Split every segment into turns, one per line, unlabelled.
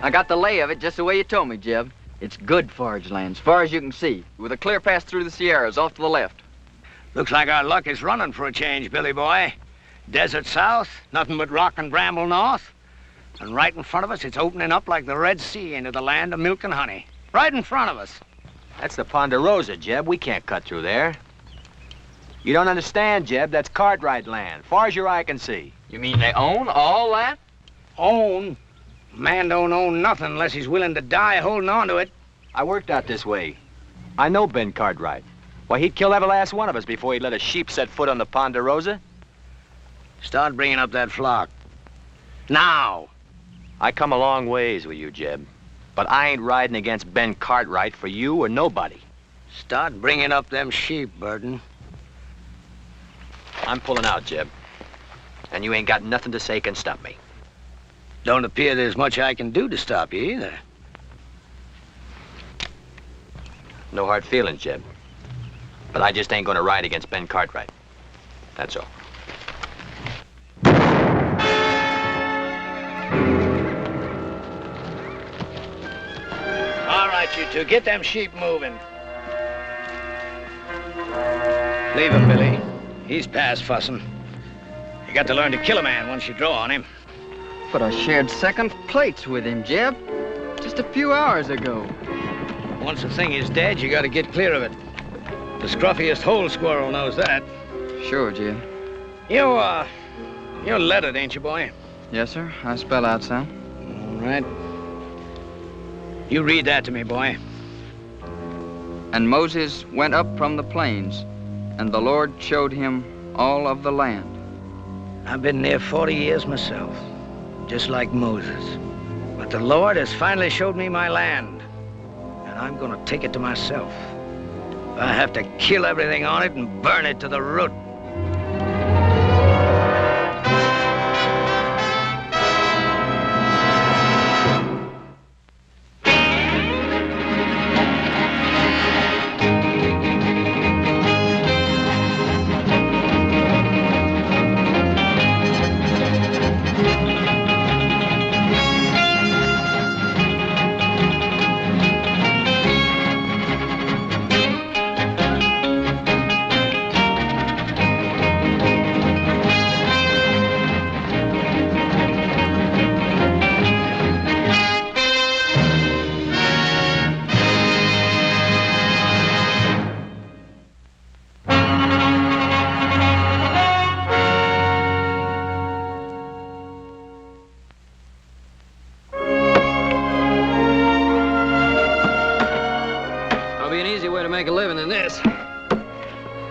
I got the lay of it just the way you told me, Jeb. It's good forage land, as far as you can see, with a clear path through the Sierras off to the left.
Looks like our luck is running for a change, Billy boy. Desert south, nothing but rock and bramble north. And right in front of us, it's opening up like the Red Sea into the land of milk and honey. Right in front of us.
That's the Ponderosa, Jeb. We can't cut through there. You don't understand, Jeb. That's Cartwright land, far as your eye can see.
You mean they own all that?
Own? Man don't own nothing unless he's willing to die holding on to it.
I worked out this way. I know Ben Cartwright. Why, he'd kill every last one of us before he'd let a sheep set foot on the Ponderosa.
Start bringing up that flock. Now!
I come a long ways with you, Jeb. But I ain't riding against Ben Cartwright for you or nobody.
Start bringing up them sheep, Burton.
I'm pulling out, Jeb. And you ain't got nothing to say can stop me.
Don't appear there's much I can do to stop you either.
No hard feelings, Jeb. But I just ain't gonna ride against Ben Cartwright. That's all.
All right, you two, get them sheep moving. Leave him, Billy. He's past fussing. You got to learn to kill a man once you draw on him.
But I shared second plates with him, Jeb. Just a few hours ago.
Once a thing is dead, you got to get clear of it. The scruffiest hole squirrel knows that.
Sure, Jeb.
You're leaded, ain't you, boy?
Yes, sir. I spell out some.
All right. You read that to me, boy.
And Moses went up from the plains, and the Lord showed him all of the land.
I've been there 40 years myself, just like Moses. But the Lord has finally showed me my land, and I'm gonna take it to myself. I have to kill everything on it and burn it to the root.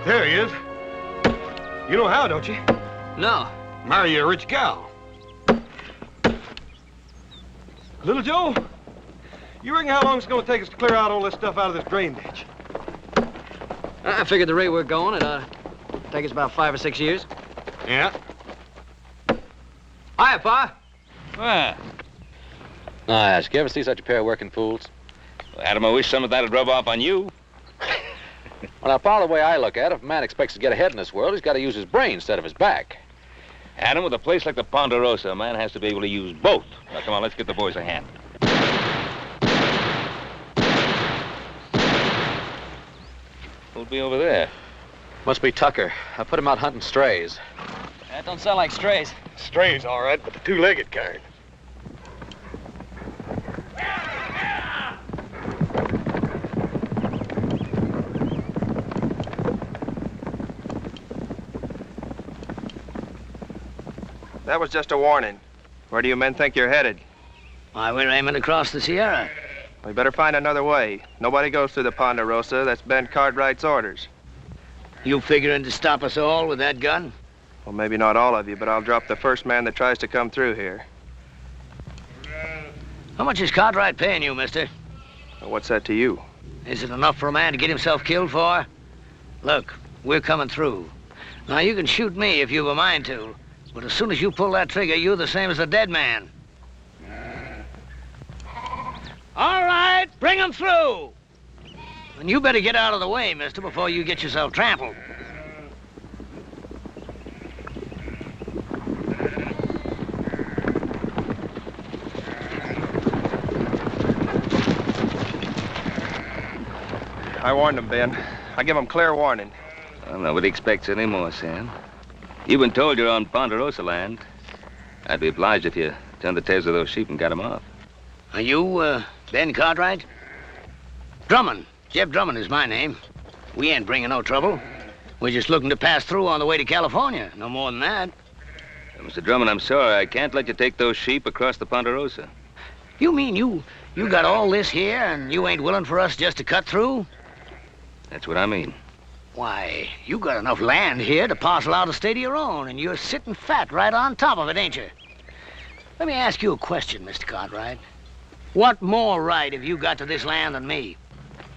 There he is. You know how, don't you?
No.
Marry a rich gal. Little Joe, you reckon how long it's going to take us to clear out all this stuff out of this drain ditch?
I figured the rate we're going, it'll take us about 5 or 6 years.
Yeah.
Hiya, Pa.
Ah.
I ask, you ever see such a pair of working fools?
Well, Adam, I wish some of that would rub off on you.
Well, now, Pa, the way I look at it, if a man expects to get ahead in this world, he's got to use his brain instead of his back.
Adam, with a place like the Ponderosa, a man has to be able to use both. Now, come on, let's get the boys a hand. Who'll be over there?
Must be Tucker. I put him out hunting strays.
That don't sound like strays.
Strays, all right, but the two-legged kind.
That was just a warning. Where do you men think you're headed?
Why, we're aiming across the Sierra.
We better find another way. Nobody goes through the Ponderosa. That's Ben Cartwright's orders.
You figuring to stop us all with that gun?
Well, maybe not all of you, but I'll drop the first man that tries to come through here.
How much is Cartwright paying you, mister?
Well, what's that to you?
Is it enough for a man to get himself killed for? Look, we're coming through. Now, you can shoot me if you've a mind to, but as soon as you pull that trigger, you're the same as a dead man. All right, bring him through. And you better get out of the way, mister, before you get yourself trampled.
I warned him, Ben. I give him clear warning.
Well, nobody expects any more, Sam. You've been told you're on Ponderosa land. I'd be obliged if you turned the tails of those sheep and got them off.
Are you, Ben Cartwright? Drummond. Jeb Drummond is my name. We ain't bringing no trouble. We're just looking to pass through on the way to California. No more than that.
Mr. Drummond, I'm sorry. I can't let you take those sheep across the Ponderosa.
You mean you got all this here and you ain't willing for us just to cut through?
That's what I mean.
Why, you got enough land here to parcel out a state of your own, and you're sitting fat right on top of it, ain't you? Let me ask you a question, Mr. Cartwright. What more right have you got to this land than me?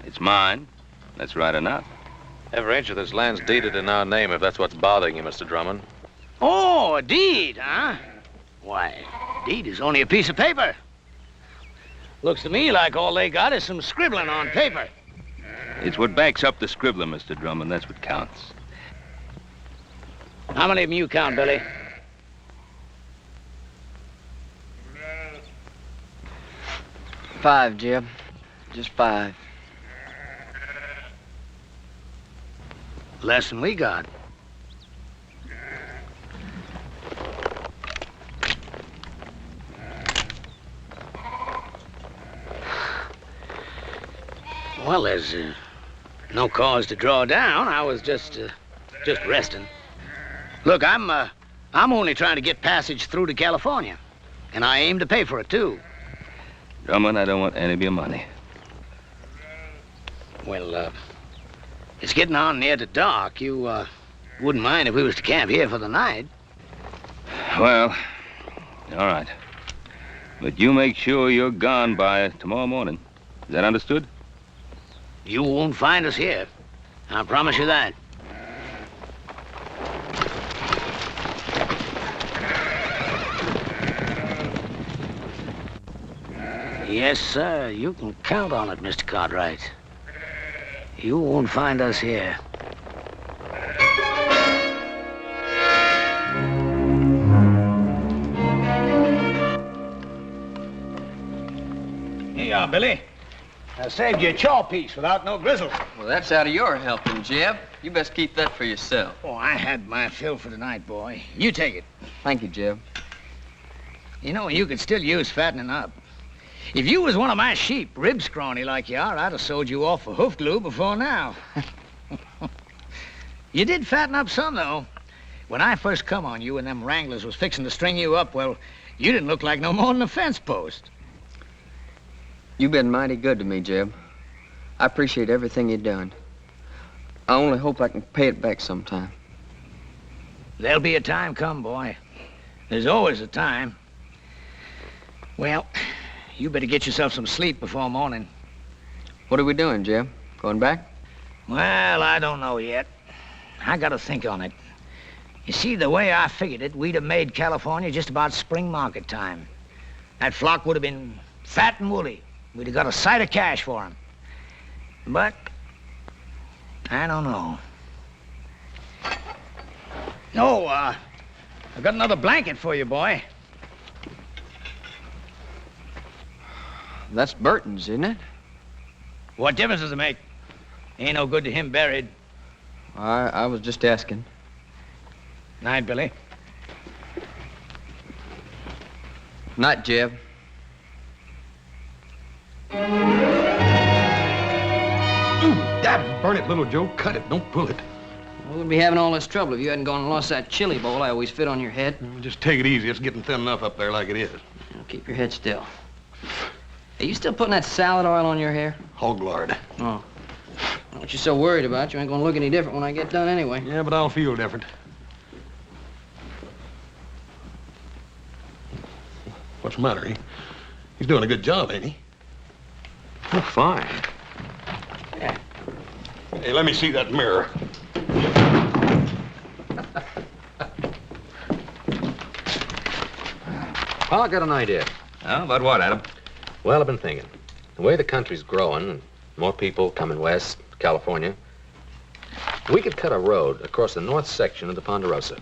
It's mine. That's right enough.
Every inch of this land's deeded in our name, if that's what's bothering you, Mr. Drummond.
Oh, a deed, huh? Why, a deed is only a piece of paper. Looks to me like all they got is some scribbling on paper.
It's what backs up the scribbler, Mr. Drummond. That's what counts.
How many of them you count, Billy?
Five, Jeb. Just 5.
Less than we got. Well, there's no cause to draw down. I was just resting. Look, I'm only trying to get passage through to California, and I aim to pay for it too.
Drummond, I don't want any of your money.
Well, it's getting on near to dark. You wouldn't mind if we was to camp here for the night?
Well, all right. But you make sure you're gone by tomorrow morning. Is that understood?
You won't find us here. I promise you that. Yes, sir. You can count on it, Mr. Cartwright. You won't find us here. Here you are, Billy. I saved you a chaw piece without no grizzle.
Well, that's out of your helping, Jeb. You best keep that for yourself.
Oh, I had my fill for tonight, boy. You take it.
Thank you, Jeb.
You know, you could still use fattening up. If you was one of my sheep, rib scrawny like you are, I'd have sold you off for hoof glue before now. You did fatten up some, though. When I first come on you and them wranglers was fixing to string you up, well, you didn't look like no more than a fence post.
You've been mighty good to me, Jeb. I appreciate everything you've done. I only hope I can pay it back sometime.
There'll be a time come, boy. There's always a time. Well, you better get yourself some sleep before morning.
What are we doing, Jeb? Going back?
Well, I don't know yet. I gotta think on it. You see, the way I figured it, we'd have made California just about spring market time. That flock would have been fat and woolly. We'd have got a sight of cash for 'em. But I don't know. Oh, I got another blanket for you, boy.
That's Burton's, isn't it?
What difference does it make? Ain't no good to him buried.
I was just asking.
Night, Billy.
Night, Jeb.
Burn it, little Joe. Cut it. Don't pull it.
We wouldn't be having all this trouble if you hadn't gone and lost that chili bowl I always fit on your head.
Just take it easy. It's getting thin enough up there like it is.
Now, keep your head still. Are you still putting that salad oil on your hair?
Hog lard.
Oh. What you so worried about? You ain't gonna look any different when I get done anyway.
Yeah, but I'll feel different. What's the matter? He's doing a good job, ain't he?
Oh, fine.
Yeah.
Hey, let me see that mirror.
Well, I got an idea.
Oh, about what, Adam?
Well, I've been thinking. The way the country's growing, and more people coming west, California, we could cut a road across the north section of the Ponderosa.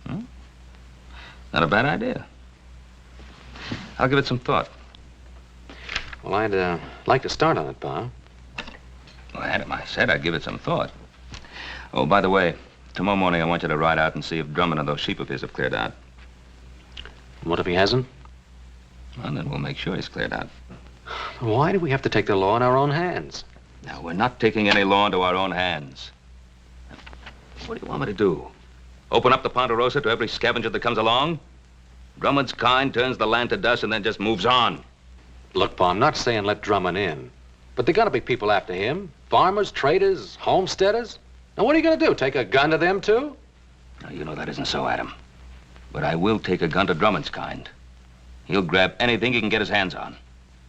Not a bad idea. I'll give it some thought.
Well, I'd like to start on it, Pa.
Well, Adam, I said I'd give it some thought. Oh, by the way, tomorrow morning I want you to ride out and see if Drummond and those sheep of his have cleared out.
What if he hasn't?
Well, then we'll make sure he's cleared out.
Why do we have to take the law in our own hands?
Now, we're not taking any law into our own hands. What do you want me to do? Open up the Ponderosa to every scavenger that comes along? Drummond's kind turns the land to dust and then just moves on.
Look, Pa, I'm not saying let Drummond in. But there gotta be people after him. Farmers, traders, homesteaders. Now, what are you gonna do? Take a gun to them, too?
Now, you know that isn't so, Adam. But I will take a gun to Drummond's kind. He'll grab anything he can get his hands on.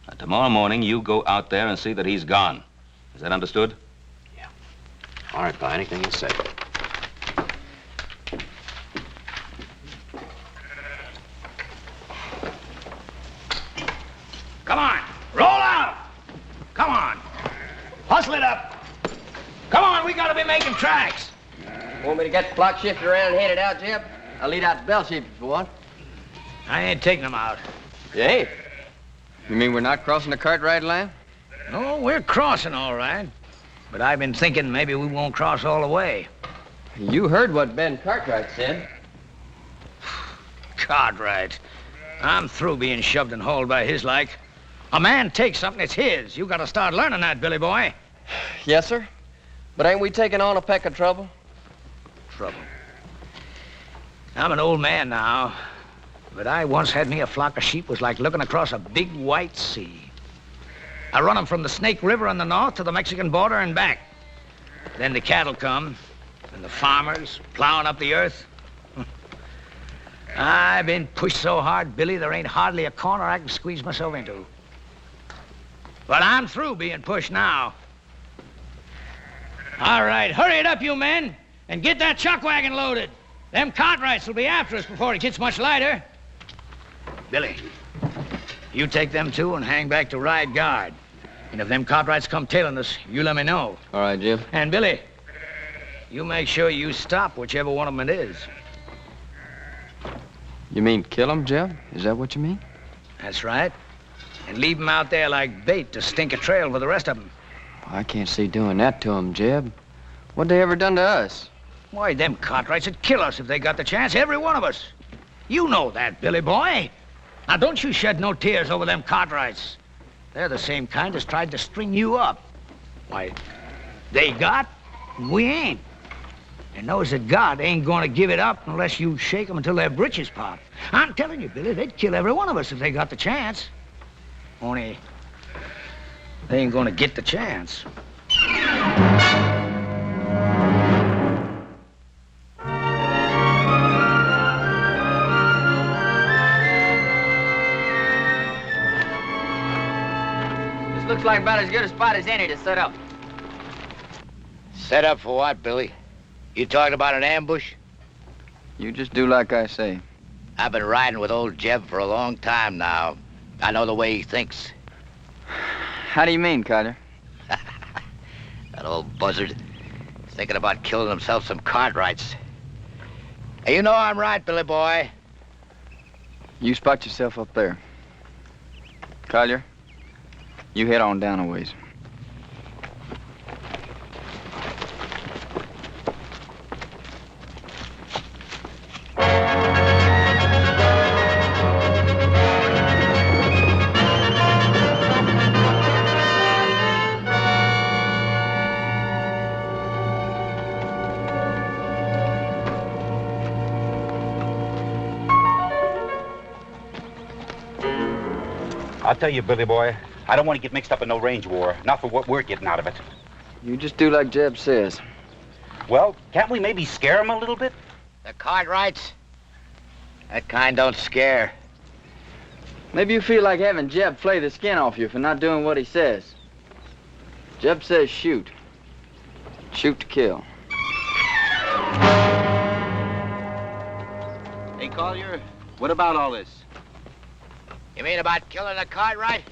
Now, tomorrow morning, you go out there and see that he's gone. Is that understood?
Yeah. All right, Pa, anything you say.
Come on, roll out! Come on, hustle it up. Come on, we gotta be making tracks.
Want me to get the flock shifted around and head it out, Jeb? I'll lead out the bell sheep if you want.
I ain't taking them out.
You ain't? You mean we're not crossing the Cartwright line?
No, we're crossing all right. But I've been thinking maybe we won't cross all the way.
You heard what Ben Cartwright said.
Cartwright. I'm through being shoved and hauled by his like. A man takes something, it's his. You gotta start learning that, Billy boy.
Yes, sir. But ain't we taking on a peck of trouble?
Trouble. I'm an old man now, but I once had me a flock of sheep was like looking across a big white sea. I run them from the Snake River in the north to the Mexican border and back. Then the cattle come, and the farmers plowing up the earth. I've been pushed so hard, Billy, there ain't hardly a corner I can squeeze myself into. But I'm through being pushed now. All right, hurry it up, you men, and get that chuck wagon loaded. Them Cartwrights will be after us before it gets much lighter. Billy, you take them two and hang back to ride guard. And if them Cartwrights come tailing us, you let me know.
All right, Jim.
And Billy, you make sure you stop whichever one of them it is.
You mean kill him, Jeb? Is that what you mean?
That's right. And leave them out there like bait to stink a trail for the rest of them.
I can't see doing that to him, Jeb. What'd they ever done to us?
Why, them Cartwrights would kill us if they got the chance, every one of us. You know that, Billy boy. Now, don't you shed no tears over them Cartwrights. They're the same kind as tried to string you up. Why, they got, and we ain't. And those that got ain't gonna give it up unless you shake them until their britches pop. I'm telling you, Billy, they'd kill every one of us if they got the chance. Only, they ain't gonna get the chance.
This looks like about as good a spot as any to set up.
Set up for what, Billy? You talking about an ambush?
You just do like I say.
I've been riding with old Jeb for a long time now. I know the way he thinks.
How do you mean, Carter?
That old buzzard. He's thinking about killing himself some Cartwrights. Hey, you know I'm right, Billy boy.
You spot yourself up there. Collier, you head on down a ways.
I'll tell you, Billy boy, I don't want to get mixed up in no range war. Not for what we're getting out of it.
You just do like Jeb says.
Well, can't we maybe scare them a little bit?
The Cartwrights? That kind don't scare.
Maybe you feel like having Jeb flay the skin off you for not doing what he says. Jeb says shoot. Shoot to kill.
Hey, Collier, what about all this?
You mean about killing the Cartwright?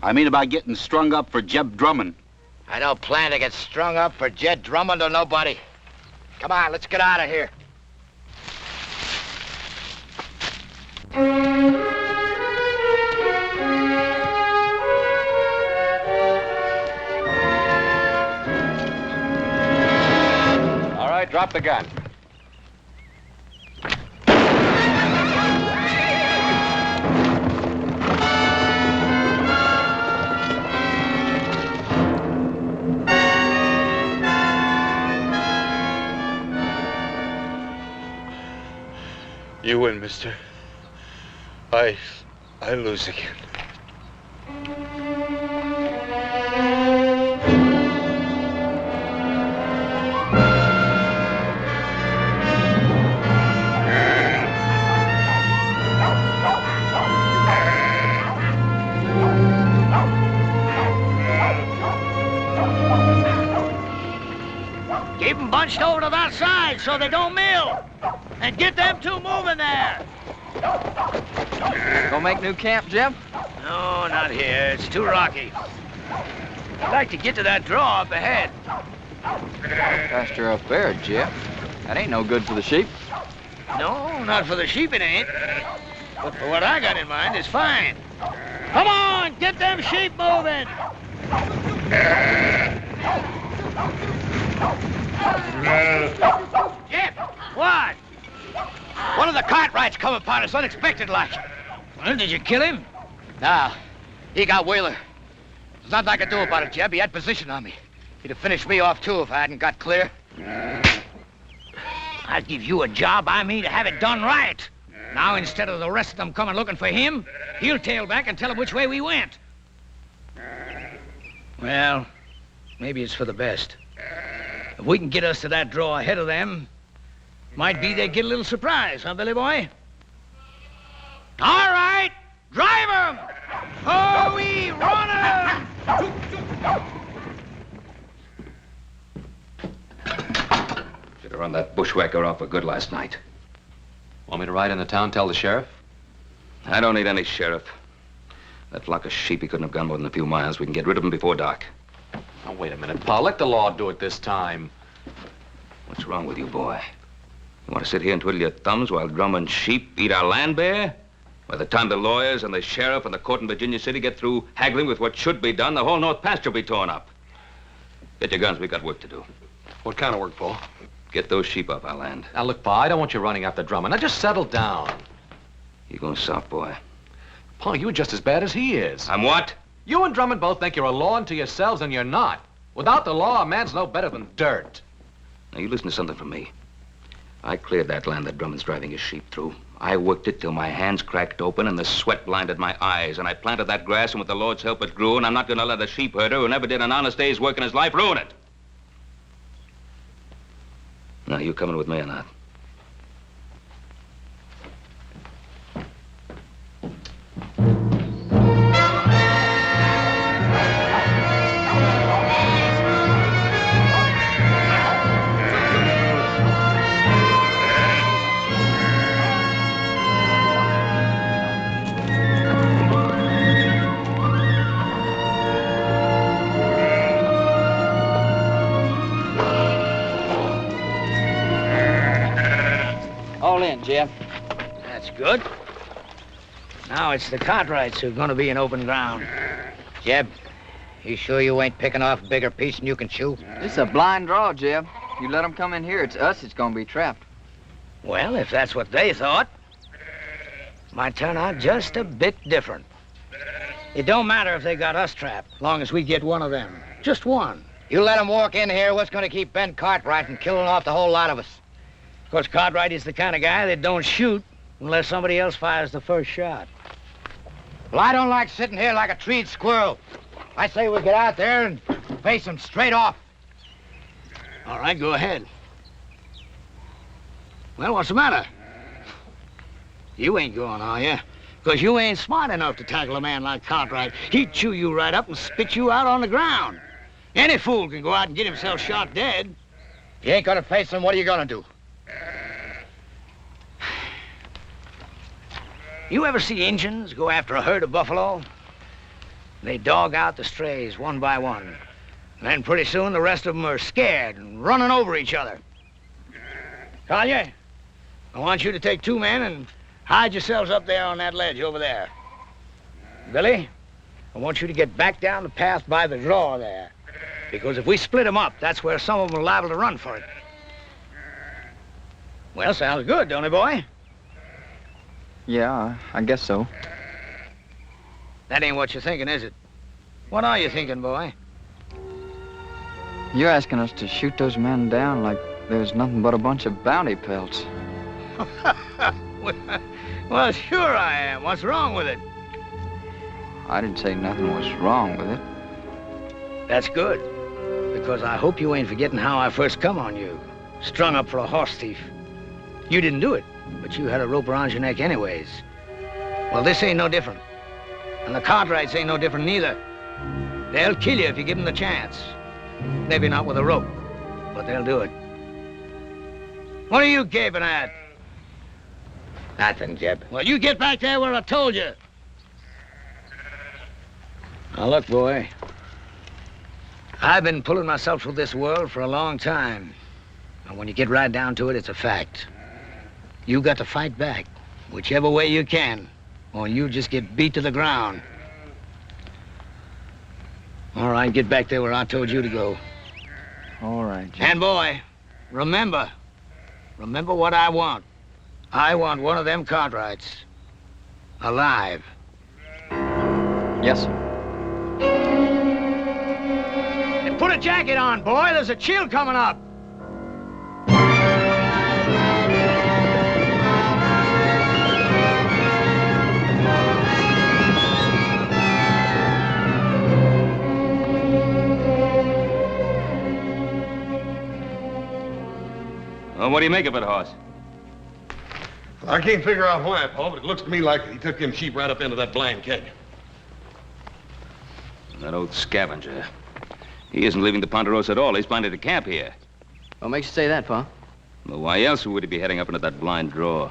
I mean about getting strung up for Jeb Drummond.
I don't plan to get strung up for Jeb Drummond or nobody. Come on, let's get out of here.
the gun.
You win, mister. I lose again.
Keep them bunched over to that side so they don't mill. And get them two moving there.
Gonna make new camp, Jeb?
No, not here. It's too rocky. I'd like to get to that draw up ahead.
Pasture up there, Jeb. That ain't no good for the sheep.
No, not for the sheep it ain't. But for what I got in mind, it's fine. Come on, get them sheep moving. Jeb, what?
One of the Cartwrights come upon us unexpected-like.
Well, did you kill him?
Nah, he got Wheeler. There's nothing I could do about it, Jeb. He had position on me. He'd have finished me off, too, if I hadn't got clear.
I'll give you a job. I mean to have it done right. Now, instead of the rest of them coming looking for him, he'll tail back and tell them which way we went. Well, maybe it's for the best. If we can get us to that draw ahead of them, might be they get a little surprise, huh, Billy boy? All right, drive 'em! Oh, we run 'em!
Should have run that bushwhacker off for good last night.
Want me to ride into town, tell the sheriff?
I don't need any sheriff. That flock of sheep, he couldn't have gone more than a few miles. We can get rid of them before dark.
Now, wait a minute, Pa. Let the law do it this time.
What's wrong with you, boy? You want to sit here and twiddle your thumbs while Drummond's sheep eat our land bare? By the time the lawyers and the sheriff and the court in Virginia City get through haggling with what should be done, the whole North Pasture will be torn up. Get your guns. We've got work to do.
What kind of work, Pa?
Get those sheep off our land.
Now, look, Pa, I don't want you running after Drummond. Now, just settle down.
You're going soft, boy.
Pa, you're just as bad as he is.
I'm what?
You and Drummond both think you're a law unto yourselves, and you're not. Without the law, a man's no better than dirt.
Now, you listen to something from me. I cleared that land that Drummond's driving his sheep through. I worked it till my hands cracked open and the sweat blinded my eyes. And I planted that grass, and with the Lord's help, it grew. And I'm not going to let a sheep herder who never did an honest day's work in his life ruin it. Now, you coming with me or not?
All in, Jeb.
That's good. Now it's the Cartwrights who are going to be in open ground.
Jeb, you sure you ain't picking off a bigger piece than you can chew?
It's a blind draw, Jeb. You let them come in here, it's us that's gonna be trapped.
Well, if that's what they thought, might turn out just a bit different. It don't matter if they got us trapped, long as we get one of them. Just one.
You let them walk in here, what's going to keep Ben Cartwright from killing off the whole lot of us?
Of course, Cartwright is the kind of guy that don't shoot unless somebody else fires the first shot.
Well, I don't like sitting here like a treed squirrel. I say we get out there and face them straight off.
All right, go ahead. Well, what's the matter? You ain't going, are you? Because you ain't smart enough to tackle a man like Cartwright. He'd chew you right up and spit you out on the ground. Any fool can go out and get himself shot dead.
If you ain't gonna face them, what are you gonna do?
You ever see Injuns go after a herd of buffalo? They dog out the strays one by one. Then pretty soon the rest of them are scared and running over each other. Collier, I want you to take 2 men and hide yourselves up there on that ledge over there. Billy, I want you to get back down the path by the draw there. Because if we split them up, that's where some of them are liable to run for it. Well, sounds good, don't it, boy?
Yeah, I guess so.
That ain't what you're thinking, is it? What are you thinking, boy?
You're asking us to shoot those men down like there's nothing but a bunch of bounty pelts.
Well, sure I am. What's wrong with it?
I didn't say nothing was wrong with it.
That's good. Because I hope you ain't forgetting how I first come on you. Strung up for a horse thief. You didn't do it, but you had a rope around your neck anyways. Well, this ain't no different. And the Cartwrights ain't no different neither. They'll kill you if you give them the chance. Maybe not with a rope, but they'll do it. What are you gaping at?
Nothing, Jeb.
Well, you get back there where I told you. Now, look, boy. I've been pulling myself through this world for a long time. And when you get right down to it, it's a fact. You got to fight back, whichever way you can, or you just get beat to the ground. All right, get back there where I told you to go.
All right, Jeb.
And, boy, remember what I want. I want one of them Cartwrights alive.
Yes, sir.
And put a jacket on, boy. There's a chill coming up.
Well, what do you make of it, Hoss?
I can't figure out why, Paul, but it looks to me like he took them sheep right up into that blind canyon.
That old scavenger. He isn't leaving the Ponderosa at all. He's planted a camp here.
What makes you say that, Pa?
Well, why else would he be heading up into that blind draw?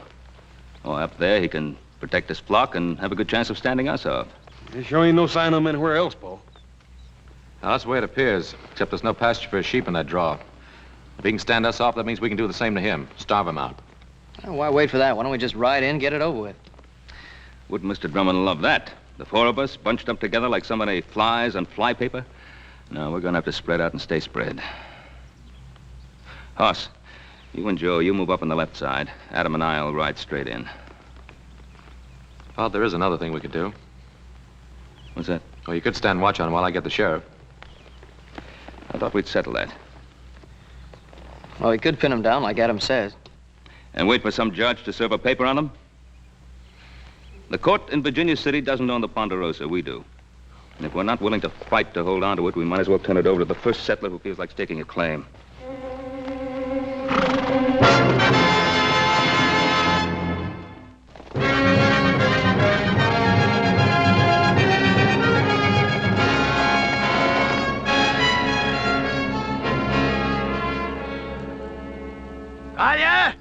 Oh, up there he can protect his flock and have a good chance of standing us off.
There sure ain't no sign of him anywhere else, Paul.
Now, that's the way it appears, except there's no pasture for his sheep in that draw. If he can stand us off, that means we can do the same to him. Starve him out.
Oh, why wait for that? Why don't we just ride in, get it over with?
Wouldn't Mr. Drummond love that? The four of us bunched up together like so many flies on flypaper? No, we're going to have to spread out and stay spread. Hoss, you and Joe, you move up on the left side. Adam and I'll ride straight in.
Oh, there is another thing we could do.
What's that?
Well, you could stand watch on him while I get the sheriff.
I thought we'd settle that.
Well, we could pin him down like Adam says.
And wait for some judge to serve a paper on him? The court in Virginia City doesn't own the Ponderosa. We do. And if we're not willing to fight to hold on to it, we might as well turn it over to the first settler who feels like staking a claim.
Collier,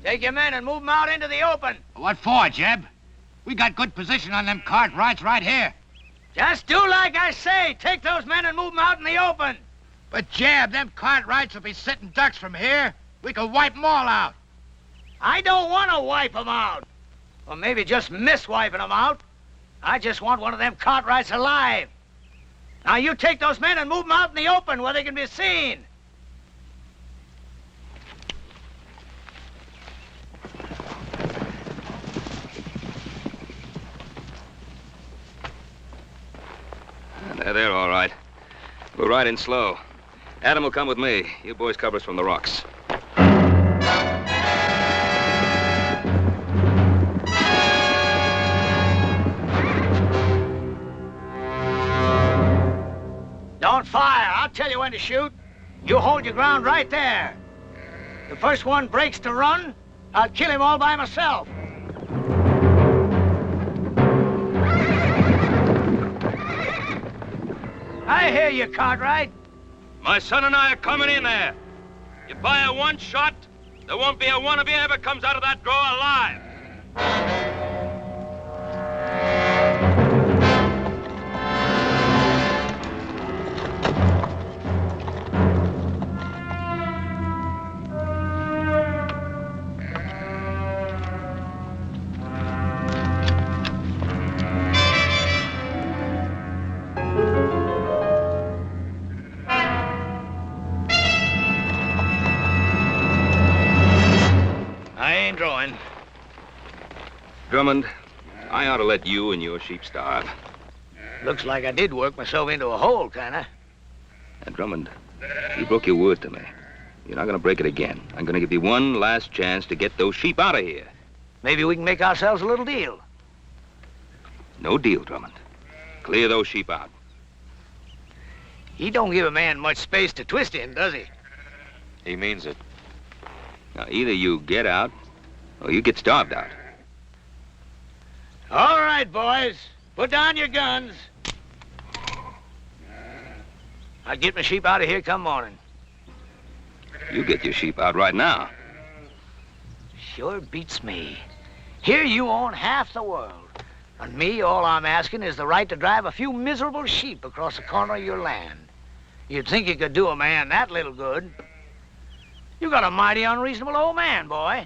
take your men and move them out into the open.
What for, Jeb? We got good position on them Cartwrights right here.
Just do like I say. Take those men and move them out in the open.
But, Jeb, them Cartwrights will be sitting ducks from here. We could wipe them all out.
I don't want to wipe them out. Or maybe just miss wiping them out. I just want one of them Cartwrights alive. Now, you take those men and move them out in the open where they can be seen.
They're all right. We'll ride in slow. Adam will come with me. You boys cover us from the rocks.
Don't fire. I'll tell you when to shoot. You hold your ground right there. The first one breaks to run, I'll kill him all by myself. I hear you, Cartwright.
My son and I are coming in there. You fire one shot, there won't be a one of you ever comes out of that draw alive. Drummond, I ought to let you and your sheep starve.
Looks like I did work myself into a hole, kinda.
And Drummond, you broke your word to me. You're not gonna break it again. I'm gonna give you one last chance to get those sheep out of here.
Maybe we can make ourselves a little deal.
No deal, Drummond. Clear those sheep out.
He don't give a man much space to twist in, does he?
He means it.
Now, either you get out, or you get starved out.
All right, boys. Put down your guns. I'll get my sheep out of here come morning.
You get your sheep out right now.
Sure beats me. Here you own half the world. And me, all I'm asking is the right to drive a few miserable sheep across the corner of your land. You'd think you could do a man that little good. You got a mighty unreasonable old man, boy.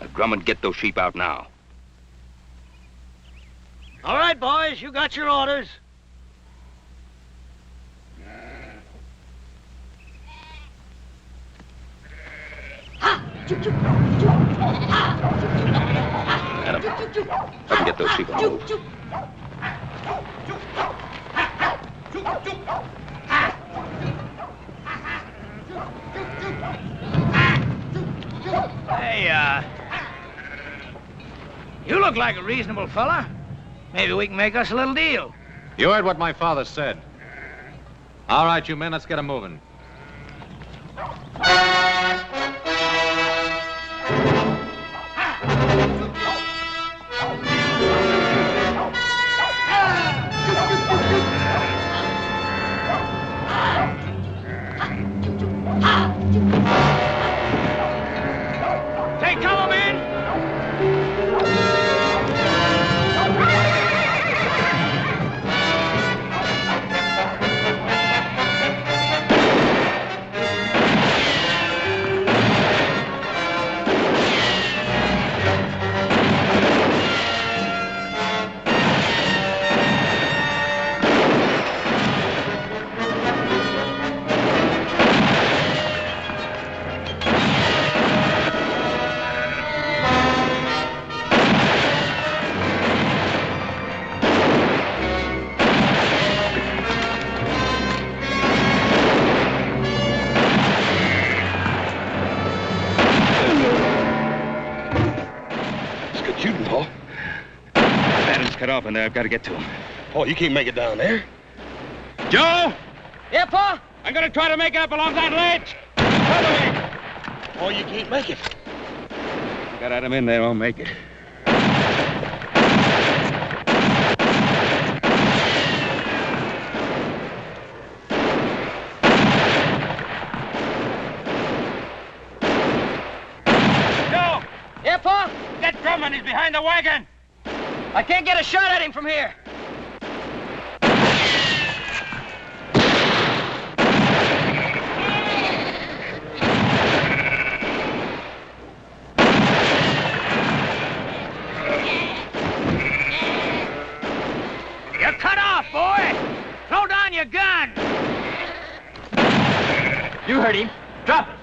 Now, Drummond, get those sheep out now.
All right, boys, you got your orders.
Adam, help me get those sheep on the move.
Hey, you look like a reasonable fella. Maybe we can make us a little deal.
You heard what my father said. All right, you men, let's get 'em moving.
Take cover, men!
Off in there. I've got to get to him. Oh, you can't make it down there. Joe!
Yeah, Pa?
I'm going to try to make it up along that ledge. Follow me. Oh, you can't make it. Got Adam in there, won't make it. Joe!
Yeah, Pa?
Get Drummond. He's behind the wagon.
I can't get a shot at him from here.
You're cut off, boy! Throw down your gun!
You heard him. Drop it.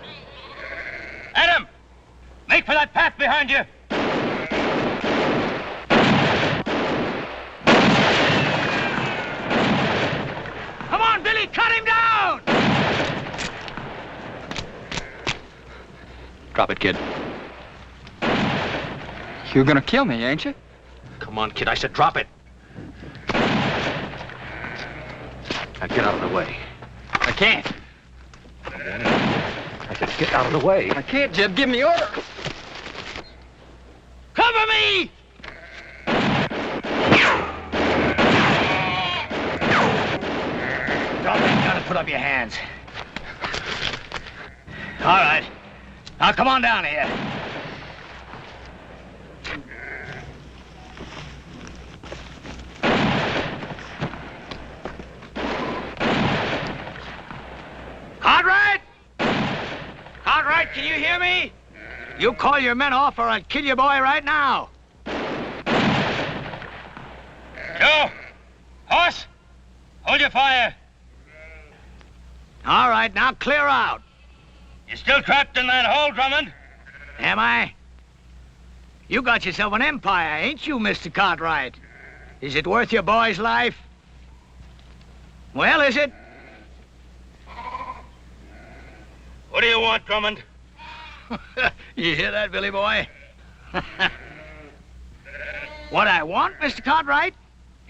Adam! Make for that path behind you.
Come on, Billy, cut him down!
Drop it, kid. You're gonna kill me, ain't you?
Come on, kid, I said drop it. Now get out of the way.
I can't.
I said get out of the way.
I can't, Jeb. Give me order.
Cover me! Drop that gun and put up your hands. All right. Now come on down here. Cartwright! Cartwright, can you hear me? You call your men off or I'll kill your boy right now.
Joe! Horse! Hold your fire.
All right, now clear out.
You're still trapped in that hole, Drummond?
Am I? You got yourself an empire, ain't you, Mr. Cartwright? Is it worth your boy's life? Well, is it?
What do you want, Drummond?
You hear that, Billy boy? What I want, Mr. Cartwright?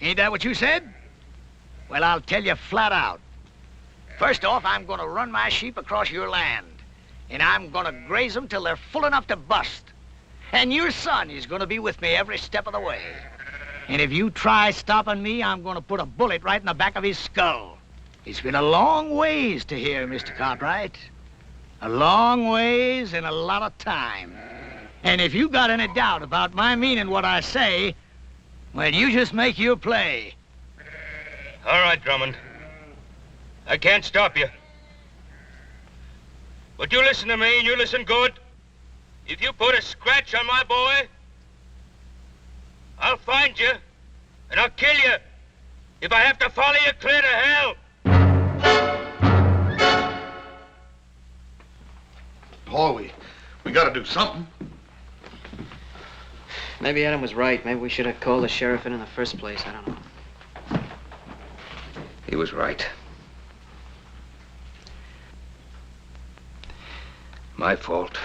Ain't that what you said? Well, I'll tell you flat out. First off, I'm gonna run my sheep across your land. And I'm gonna graze them till they're full enough to bust. And your son is gonna be with me every step of the way. And if you try stopping me, I'm gonna put a bullet right in the back of his skull. It's been a long ways to here, Mr. Cartwright. A long ways and a lot of time. And if you got any doubt about my meaning what I say, well, you just make your play.
All right, Drummond. I can't stop you. But you listen to me, and you listen good. If you put a scratch on my boy, I'll find you, and I'll kill you. If I have to follow you clear to hell.
Paul, we gotta do something.
Maybe Adam was right. Maybe we should have called the sheriff in the first place. I don't know.
He was right. My fault.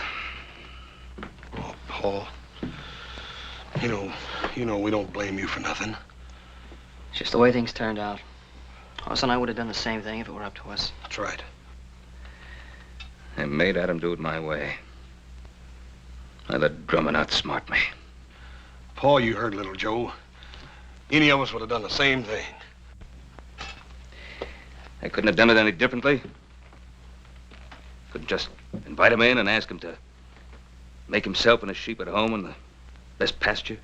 Oh, Paul. You know we don't blame you for nothing.
It's just the way things turned out. Hoss and I would have done the same thing if it were up to us.
That's right.
I made Adam do it my way. I let Drummond outsmart me.
Paul, you heard little Joe. Any of us would have done the same thing.
I couldn't have done it any differently. Couldn't just invite him in and ask him to make himself and his sheep at home in the best pasture.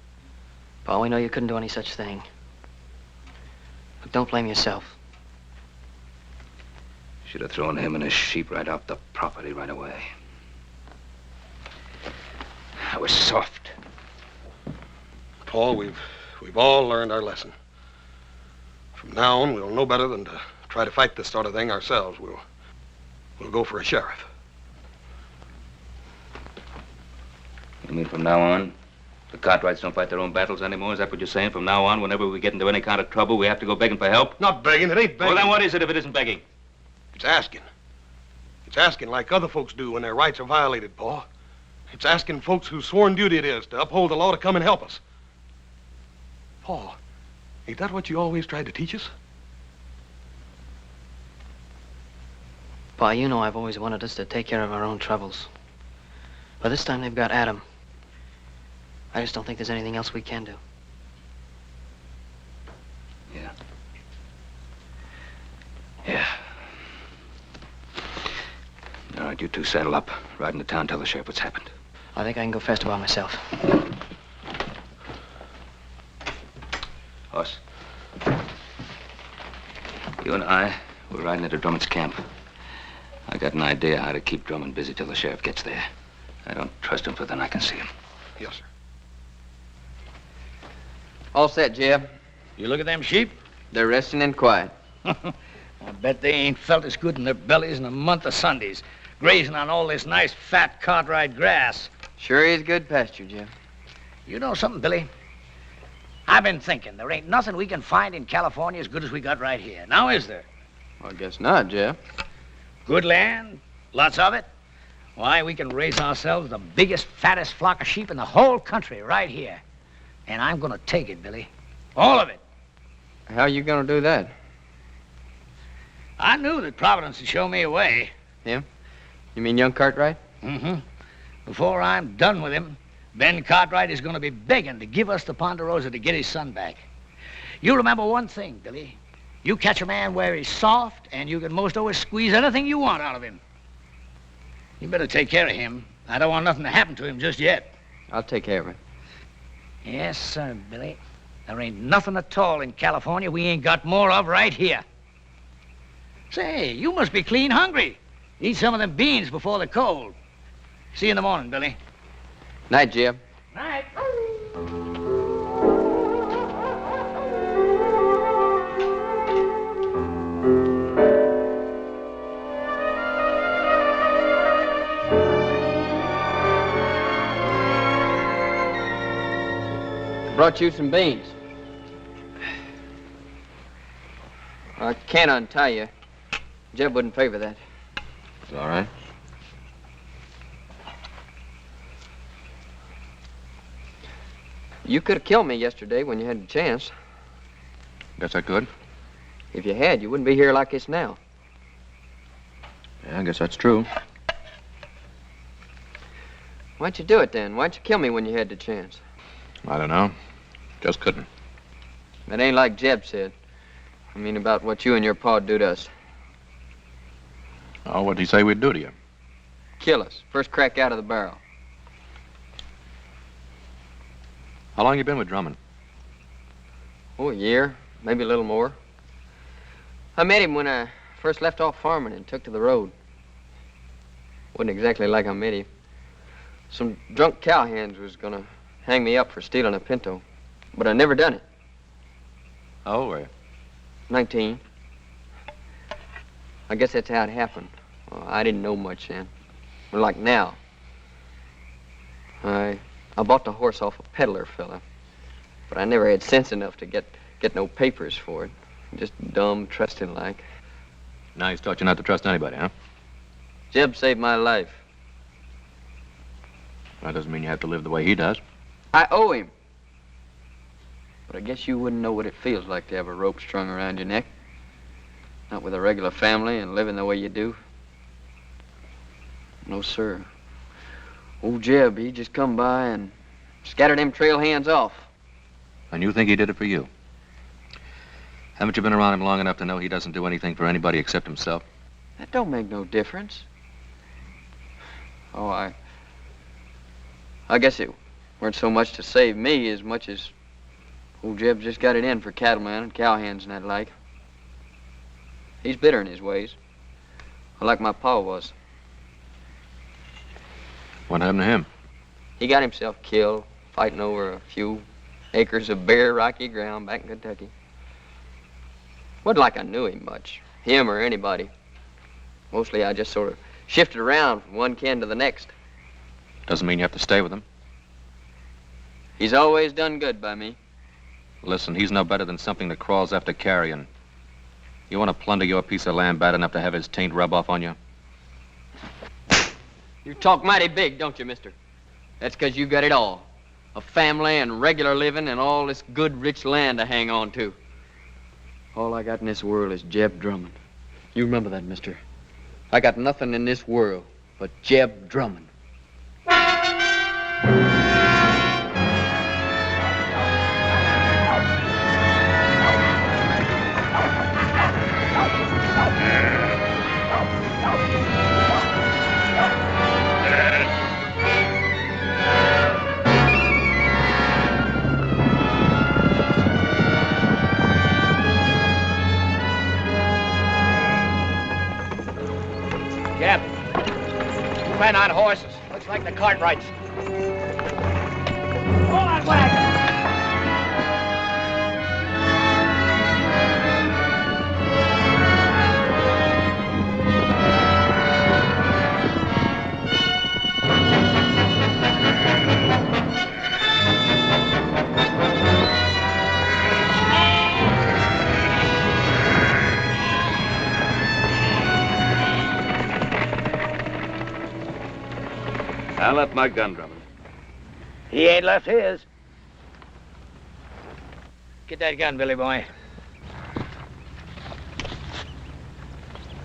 Paul, we know you couldn't do any such thing. Look, don't blame yourself.
Should have thrown him and his sheep right off the property right away. I was soft.
Paul, we've all learned our lesson. From now on, we'll know better than to try to fight this sort of thing ourselves. We'll go for a sheriff.
You mean from now on, the Cartwrights don't fight their own battles anymore? Is that what you're saying? From now on, whenever we get into any kind of trouble, we have to go begging for help?
Not begging. It ain't begging.
Well, then what is it if it isn't begging?
It's asking. It's asking like other folks do when their rights are violated, Paul. It's asking folks whose sworn duty it is to uphold the law to come and help us. Paul, ain't that what you always tried to teach us?
Pa, you know I've always wanted us to take care of our own troubles. But this time they've got Adam. I just don't think there's anything else we can do.
Yeah. Yeah. All right, you two saddle up. Ride into town, tell the sheriff what's happened.
I think I can go faster by myself.
Hoss. You and I, we're riding into Drummond's camp. I got an idea how to keep Drummond busy till the sheriff gets there. I don't trust him, for then I can see him.
Yes, sir.
All set, Jeb.
You look at them sheep?
They're resting and quiet.
I bet they ain't felt as good in their bellies in a month of Sundays, grazing on all this nice, fat Cartwright grass.
Sure is good pasture, Jeb.
You know something, Billy? I've been thinking there ain't nothing we can find in California as good as we got right here. Now, is there?
Well, I guess not, Jeb.
Good land, lots of it. Why, we can raise ourselves the biggest, fattest flock of sheep in the whole country right here. And I'm gonna take it, Billy. All of it.
How you gonna do that?
I knew that Providence would show me a way.
Him? You mean young Cartwright?
Mm-hmm. Before I'm done with him, Ben Cartwright is gonna be begging to give us the Ponderosa to get his son back. You remember one thing, Billy. You catch a man where he's soft, and you can most always squeeze anything you want out of him. You better take care of him. I don't want nothing to happen to him just yet.
I'll take care of it.
Yes, sir, Billy. There ain't nothing at all in California we ain't got more of right here. Say, you must be clean hungry. Eat some of them beans before they're cold. See you in the morning, Billy.
Night, Jeb.
Night.
Brought you some beans. I can't untie you. Jeb wouldn't favor that.
It's all right.
You could have killed me yesterday when you had the chance.
Guess I could.
If you had, you wouldn't be here like this now.
Yeah, I guess that's true.
Why'd you do it then? Why'd you kill me when you had the chance?
I don't know. Just couldn't.
That ain't like Jeb said. I mean about what you and your pa'd do to us.
Oh, what'd he say we'd do to you?
Kill us. First crack out of the barrel.
How long you been with Drummond?
Oh, a year. Maybe a little more. I met him when I first left off farming and took to the road. Wasn't exactly like I met him. Some drunk cowhands was gonna hang me up for stealing a pinto, but I never done it.
How old were you?
19. I guess that's how it happened. Well, I didn't know much then. But like now. I bought the horse off a peddler fella, but I never had sense enough to get no papers for it. Just dumb, trusting like.
Now he's taught you not to trust anybody, huh?
Jeb saved my life.
That doesn't mean you have to live the way he does.
I owe him. But I guess you wouldn't know what it feels like to have a rope strung around your neck. Not with a regular family and living the way you do. No, sir. Old Jeb, he just come by and scattered them trail hands off.
And you think he did it for you? Haven't you been around him long enough to know he doesn't do anything for anybody except himself?
That don't make no difference. Oh, I guess it weren't so much to save me as much as old Jeb just got it in for cattlemen and cowhands and that like. He's bitter in his ways, like my pa was.
What happened to him?
He got himself killed fighting over a few acres of bare, rocky ground back in Kentucky. Wasn't like I knew him much, him or anybody. Mostly I just sort of shifted around from one kin to the next.
Doesn't mean you have to stay with him.
He's always done good by me.
Listen, he's no better than something that crawls after carrion. You want to plunder your piece of land bad enough to have his taint rub off on you?
You talk mighty big, don't you, mister? That's 'cause you got it all. A family and regular living and all this good, rich land to hang on to. All I got in this world is Jeb Drummond. You remember that, mister. I got nothing in this world but Jeb Drummond.
Jeb, two men on horses. Looks like the Cartwrights. Hold on, wagon!
I left my gun, Drummond.
He ain't left his. Get that gun, Billy boy.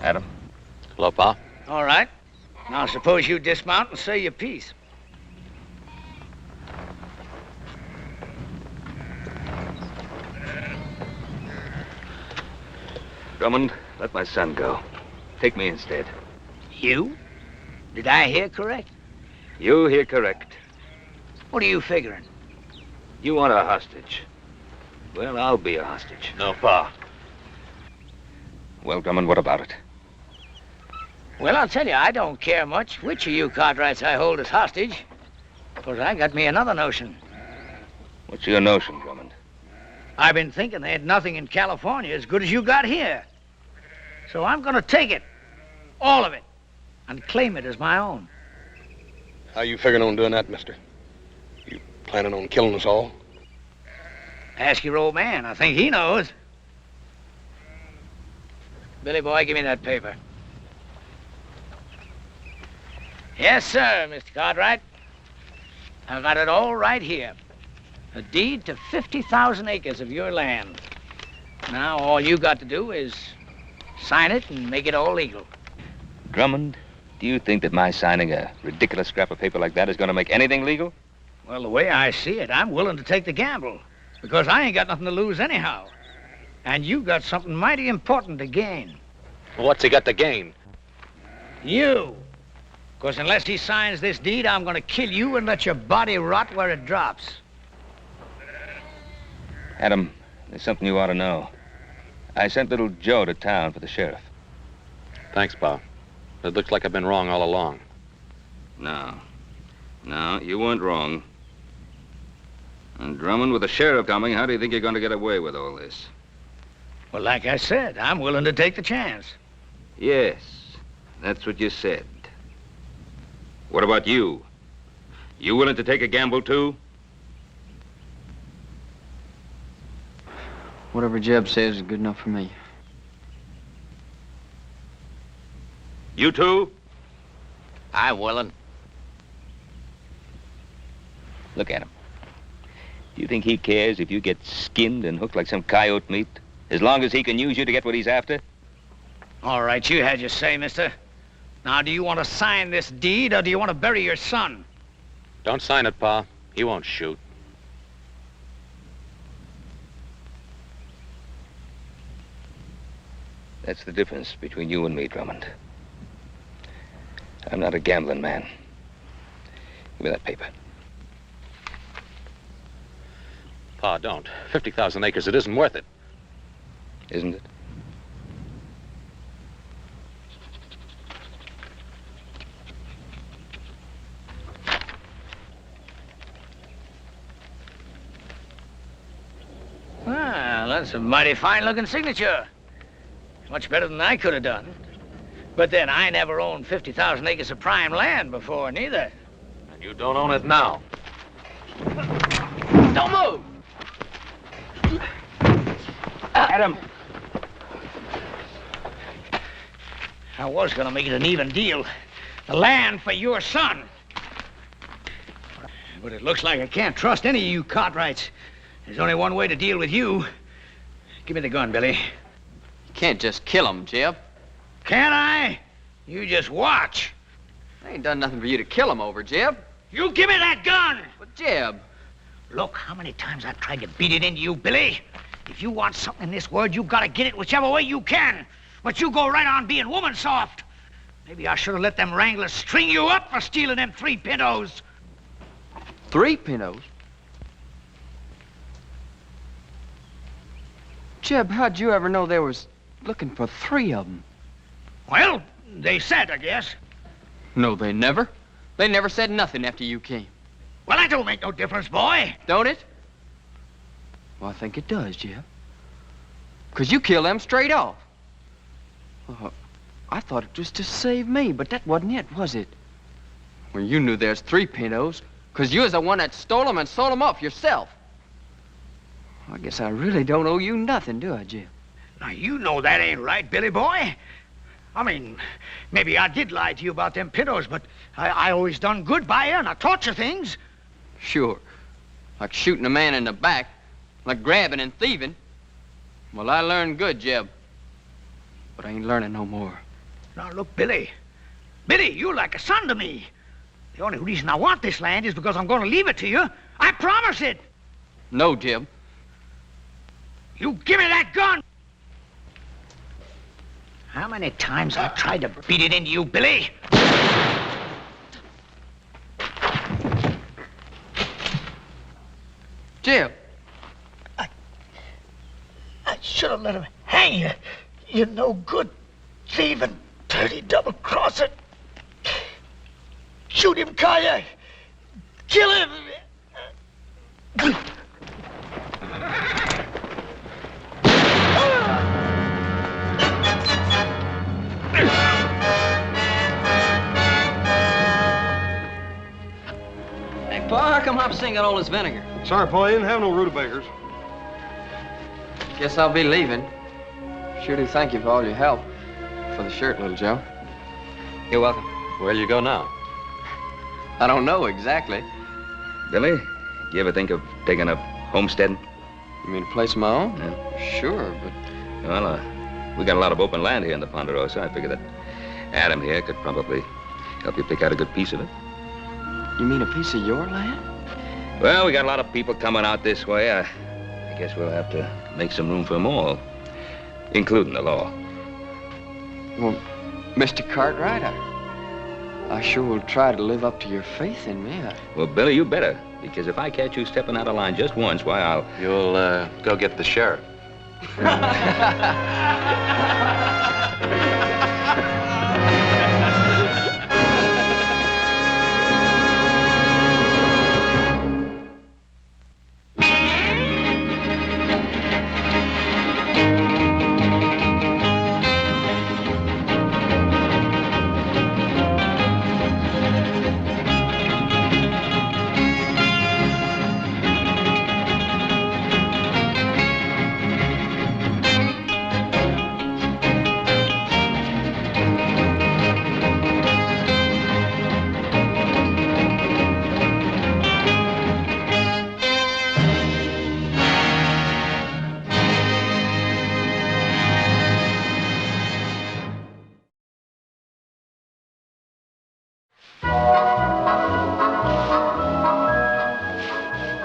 Adam. Hello, Pa.
All right. Now suppose you dismount and say your piece.
Drummond, let my son go. Take me instead.
You? Did I hear correct?
You hear correct.
What are you figuring?
You want a hostage. Well, I'll be a hostage.
No, Pa.
Well, Drummond, what about it?
Well, I'll tell you, I don't care much which of you Cartwrights I hold as hostage. Because I got me another notion.
What's your notion, Drummond?
I've been thinking they had nothing in California as good as you got here. So I'm going to take it. All of it. And claim it as my own.
How you figuring on doing that, mister? You planning on killing us all?
Ask your old man. I think he knows. Billy boy, give me that paper. Yes, sir, Mr. Cartwright. I've got it all right here. A deed to 50,000 acres of your land. Now, all you got to do is sign it and make it all legal.
Drummond, do you think that my signing a ridiculous scrap of paper like that is going to make anything legal?
Well, the way I see it, I'm willing to take the gamble. Because I ain't got nothing to lose anyhow. And you got something mighty important to gain.
What's he got to gain?
You. Because unless he signs this deed, I'm going to kill you and let your body rot where it drops.
Adam, there's something you ought to know. I sent little Joe to town for the sheriff.
Thanks, Pa. It looks like I've been wrong all along.
No, you weren't wrong. And Drummond, with the sheriff coming, how do you think you're going to get away with all this?
Well, like I said, I'm willing to take the chance.
Yes, that's what you said. What about you? You willing to take a gamble, too?
Whatever Jeb says is good enough for me.
You too?
I'm willing.
Look at him. Do you think he cares if you get skinned and hooked like some coyote meat, as long as he can use you to get what he's after?
All right, you had your say, mister. Now, do you want to sign this deed, or do you want to bury your son?
Don't sign it, Pa. He won't shoot.
That's the difference between you and me, Drummond. I'm not a gambling man. Give me that paper.
Pa, don't. 50,000 acres, it isn't worth it.
Isn't it?
Well, that's a mighty fine-looking signature. Much better than I could have done. But then, I never owned 50,000 acres of prime land before, neither.
And you don't own it now.
Don't move!
Adam!
I was gonna make it an even deal. The land for your son. But it looks like I can't trust any of you Cartwrights. There's only one way to deal with you. Give me the gun, Billy.
You can't just kill him, Jeb.
Can't I? You just watch.
I ain't done nothing for you to kill him over, Jeb.
You give me that gun!
But, Jeb...
Look, how many times I've tried to beat it into you, Billy. If you want something in this world, you gotta get it whichever way you can. But you go right on being woman soft. Maybe I should have let them wranglers string you up for stealing them 3 pintos.
3 pintos? Jeb, how'd you ever know they was looking for 3 of them?
Well, they said, I guess.
No, they never. They never said nothing after you came.
Well, that don't make no difference, boy.
Don't it? Well, I think it does, Jeb. 'Cause you killed them straight off. I thought it was to save me, but that wasn't it, was it? Well, you knew there's 3 pintos, 'cause you was the one that stole them and sold them off yourself. I guess I really don't owe you nothing, do I, Jeb?
Now, you know that ain't right, Billy boy. I mean, maybe I did lie to you about them pintos, but I always done good by you, and I taught you things.
Sure. Like shooting a man in the back, like grabbing and thieving. Well, I learned good, Jeb. But I ain't learning no more.
Now, look, Billy. Billy, you're like a son to me. The only reason I want this land is because I'm going to leave it to you. I promise it.
No, Jeb.
You give me that gun! How many times I've tried to beat it into you, Billy?
Jeb.
I should have let him hang you. You no good thieving, dirty double-crosser. Shoot him, Kaya. Kill him.
Hey, Pa, how come Hop Sing got all this vinegar?
Sorry, Pa, you didn't have no rutabagas.
Guess I'll be leaving. Sure do thank you for all your help. For the shirt, little Joe.
You're welcome.
Where'll you go now?
I don't know exactly.
Billy, you ever think of taking up homesteading?
You mean a place of my own?
Yeah.
Sure, but...
Well, we got a lot of open land here in the Ponderosa. I figure that Adam here could probably help you pick out a good piece of it.
You mean a piece of your land?
Well, we got a lot of people coming out this way. I guess we'll have to make some room for them all, including the law.
Well, Mr. Cartwright, I sure will try to live up to your faith in me.
Well, Billy, you better, because if I catch you stepping out of line just once, why, I'll...
You'll, go get the sheriff.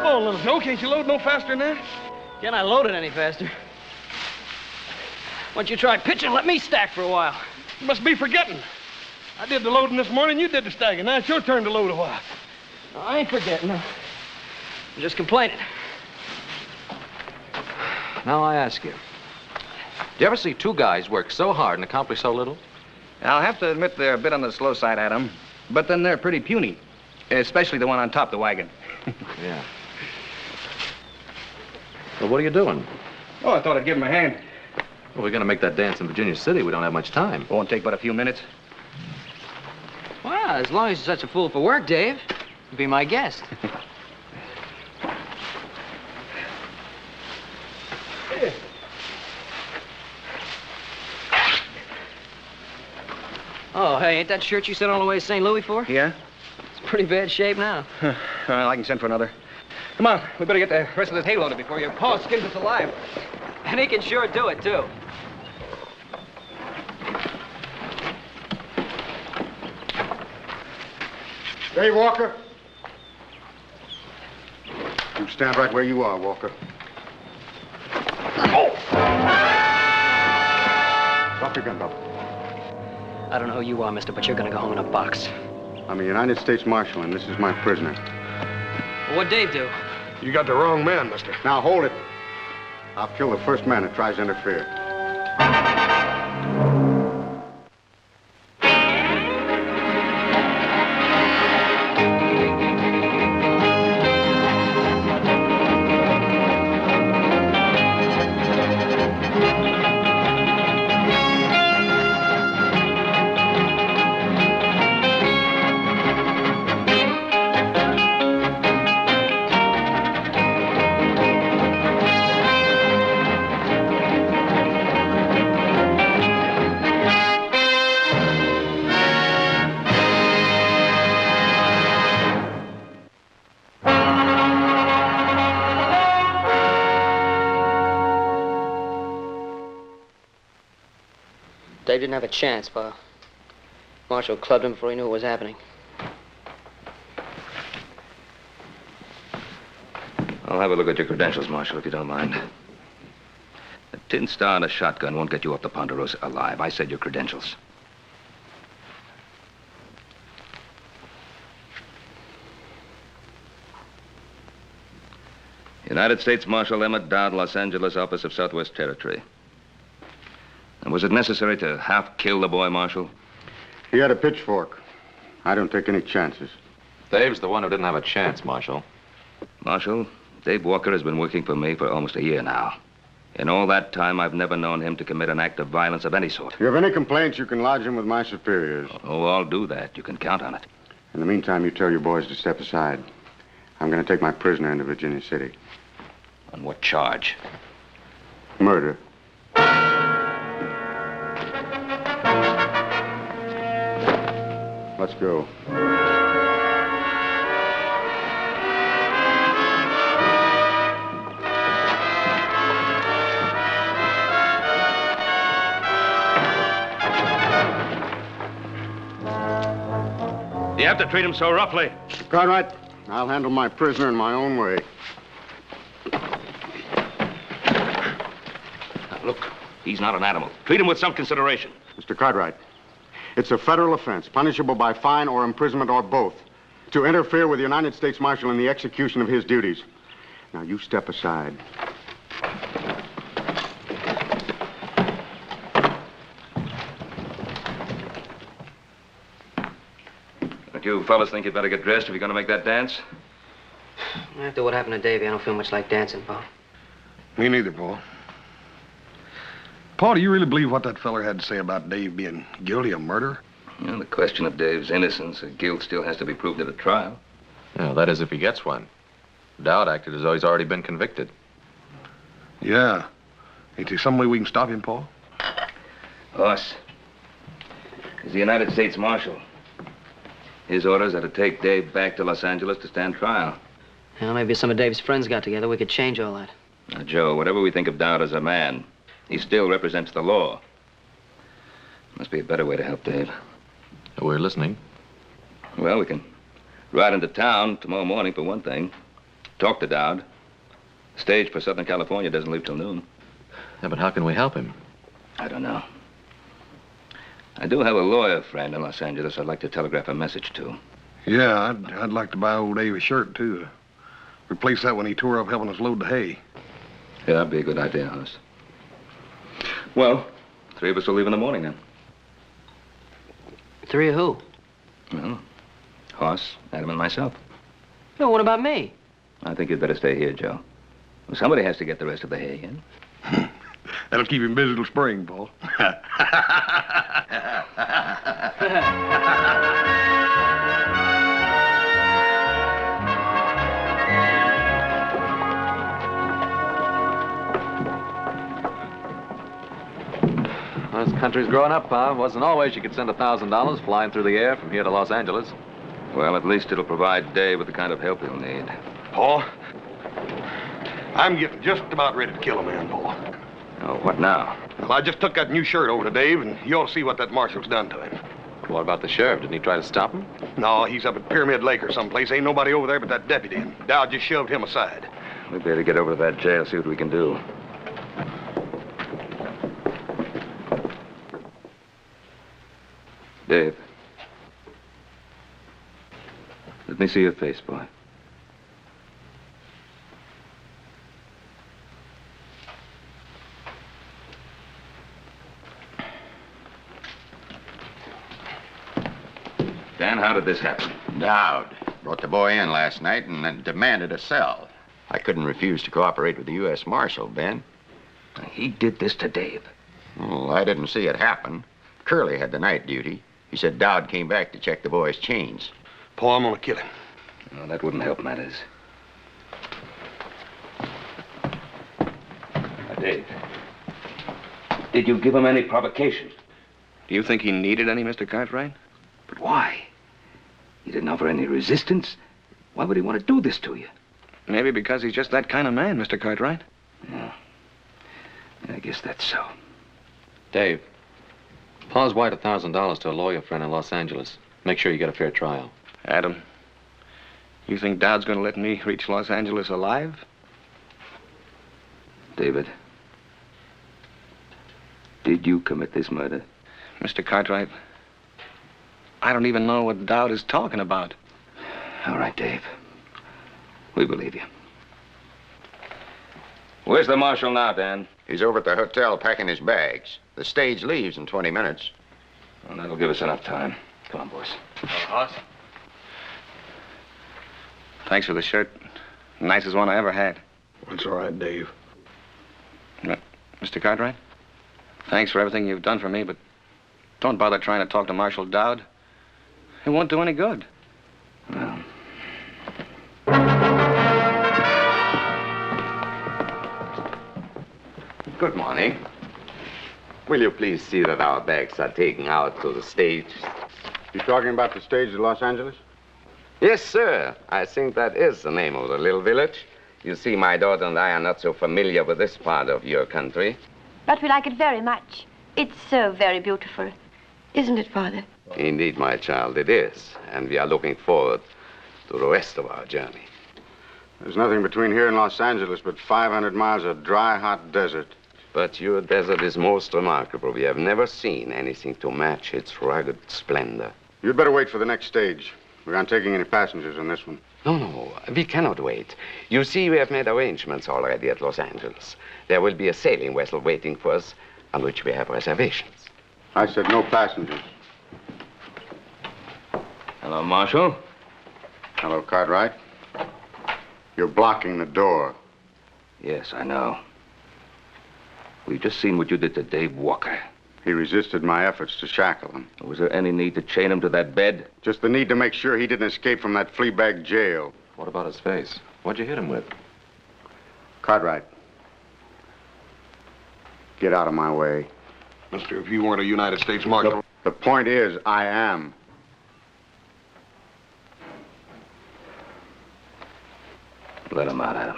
Oh, little Joe, can't you load no faster than that?
Can I load it any faster? Why don't you try pitching and let me stack for a while?
You must be forgetting. I did the loading this morning, you did the stacking. Now it's your turn to load a while.
No, I ain't forgetting. I'm just complaining.
Now I ask you, do you ever see two guys work so hard and accomplish so little?
I'll have to admit they're a bit on the slow side, Adam. But then they're pretty puny. Especially the one on top of the wagon.
Yeah. Well, what are you doing?
Oh, I thought I'd give him a hand.
Well, we're going to make that dance in Virginia City. We don't have much time.
Won't take but a few minutes.
Well, as long as you're such a fool for work, Dave, be my guest. Oh, hey, ain't that shirt you sent all the way to St. Louis for?
Yeah?
It's pretty bad shape now.
Well, I can send for another. Come on, we better get the rest of this hay loaded before your paw skins us alive.
And he can sure do it, too.
Hey, Walker. You stand right where you are, Walker. Drop your gun, Bob.
I don't know who you are, mister, but you're gonna go home in a box.
I'm a United States Marshal, and this is my prisoner.
Well, what'd Dave do?
You got the wrong man, mister.
Now, hold it. I'll kill the first man that tries to interfere.
Dave didn't have a chance, Pa. Marshall clubbed him before he knew what was happening.
I'll have a look at your credentials, Marshal, if you don't mind. A tin star and a shotgun won't get you off the Ponderosa alive. I said your credentials. United States Marshal Emmett Dowd, Los Angeles, Office of Southwest Territory. And was it necessary to half kill the boy, Marshal?
He had a pitchfork. I don't take any chances.
Dave's the one who didn't have a chance, Marshal.
Marshal, Dave Walker has been working for me for almost a year now. In all that time, I've never known him to commit an act of violence of any sort.
If you have any complaints, you can lodge them with my superiors.
Oh, I'll do that. You can count on it.
In the meantime, you tell your boys to step aside. I'm going to take my prisoner into Virginia City.
On what charge?
Murder. Let's go.
You have to treat him so roughly.
Cartwright, I'll handle my prisoner in my own way.
Look, he's not an animal. Treat him with some consideration.
Mr. Cartwright, it's a federal offense, punishable by fine or imprisonment or both, to interfere with the United States Marshal in the execution of his duties. Now, you step aside.
Don't you fellas think you'd better get dressed if you're going to make that dance?
After what happened to Davy, I don't feel much like dancing, Pa.
Me neither, Paul. Paul, do you really believe what that feller had to say about Dave being guilty of murder?
Well, the question of Dave's innocence or guilt still has to be proved at a trial.
Yeah, that is if he gets one. Dowd acted as though he's already been convicted.
Yeah. Ain't there some way we can stop him, Paul?
Us. He's the United States Marshal. His orders are to take Dave back to Los Angeles to stand trial.
Well, maybe some of Dave's friends got together. We could change all that.
Now, Joe, whatever we think of Dowd as a man, he still represents the law. Must be a better way to help Dave.
We're listening.
Well, we can ride into town tomorrow morning, for one thing. Talk to Dowd. Stage for Southern California doesn't leave till noon.
Yeah, but how can we help him?
I don't know. I do have a lawyer friend in Los Angeles I'd like to telegraph a message to.
Yeah, I'd like to buy old Dave a shirt, too. Replace that when he tore up helping us load the hay.
Yeah, that'd be a good idea, Hoss. Well, 3 of us will leave in the morning, then.
3 of who?
Well, Hoss, Adam, and myself.
No, what about me?
I think you'd better stay here, Joe. Well, somebody has to get the rest of the hay in.
That'll keep him busy till spring, Paul.
Well, this country's growing up, Pa. It wasn't always you could send $1,000 flying through the air from here to Los Angeles.
Well, at least it'll provide Dave with the kind of help he'll need.
Paul, I'm getting just about ready to kill a man, Paul.
Oh, what now?
Well, I just took that new shirt over to Dave, and you ought to see what that marshal's done to him.
What about the sheriff? Didn't he try to stop him?
No, he's up at Pyramid Lake or someplace. Ain't nobody over there but that deputy, and Dowd just shoved him aside.
We better get over to that jail, see what we can do. Dave. Let me see your face, boy. Dan, how did this happen?
Dowd brought the boy in last night and then demanded a cell. I couldn't refuse to cooperate with the U.S. Marshal, Ben.
He did this to Dave.
Well, I didn't see it happen. Curly had the night duty. He said Dowd came back to check the boy's chains.
Paul, I'm gonna kill him.
No, that wouldn't help matters. Now, Dave, did you give him any provocation?
Do you think he needed any, Mr. Cartwright?
But why? You didn't offer any resistance. Why would he want to do this to you?
Maybe because he's just that kind of man, Mr. Cartwright.
Yeah. I guess that's so.
Dave, Paul's wired $1,000 to a lawyer friend in Los Angeles. Make sure you get a fair trial.
Adam, you think Dowd's going to let me reach Los Angeles alive?
David, did you commit this murder?
Mr. Cartwright, I don't even know what Dowd is talking about.
All right, Dave. We believe you. Where's the marshal now, Dan?
He's over at the hotel packing his bags. The stage leaves in 20 minutes.
Well, that'll give us enough time. Come on, boys.
Hoss? Thanks for the shirt. Nicest one I ever had.
That's all right, Dave.
Mr. Cartwright, thanks for everything you've done for me, but don't bother trying to talk to Marshal Dowd. It won't do any good.
Well.
Good morning. Will you please see that our bags are taken out to the stage?
You talking about the stage to Los Angeles?
Yes, sir. I think that is the name of the little village. You see, my daughter and I are not so familiar with this part of your country.
But we like it very much. It's so very beautiful. Isn't it, Father?
Indeed, my child, it is. And we are looking forward to the rest of our journey.
There's nothing between here and Los Angeles but 500 miles of dry, hot desert.
But your desert is most remarkable. We have never seen anything to match its rugged splendor.
You'd better wait for the next stage. We aren't taking any passengers on this one.
No, we cannot wait. You see, we have made arrangements already at Los Angeles. There will be a sailing vessel waiting for us on which we have reservations.
I said no passengers.
Hello, Marshal.
Hello, Cartwright. You're blocking the door.
Yes, I know. We've just seen what you did to Dave Walker.
He resisted my efforts to shackle him.
Was there any need to chain him to that bed?
Just the need to make sure he didn't escape from that flea bag jail.
What about his face? What'd you hit him with?
Cartwright. Get out of my way.
Mister, if you weren't a United States Marshal...
The point is, I am.
Let him out, Adam.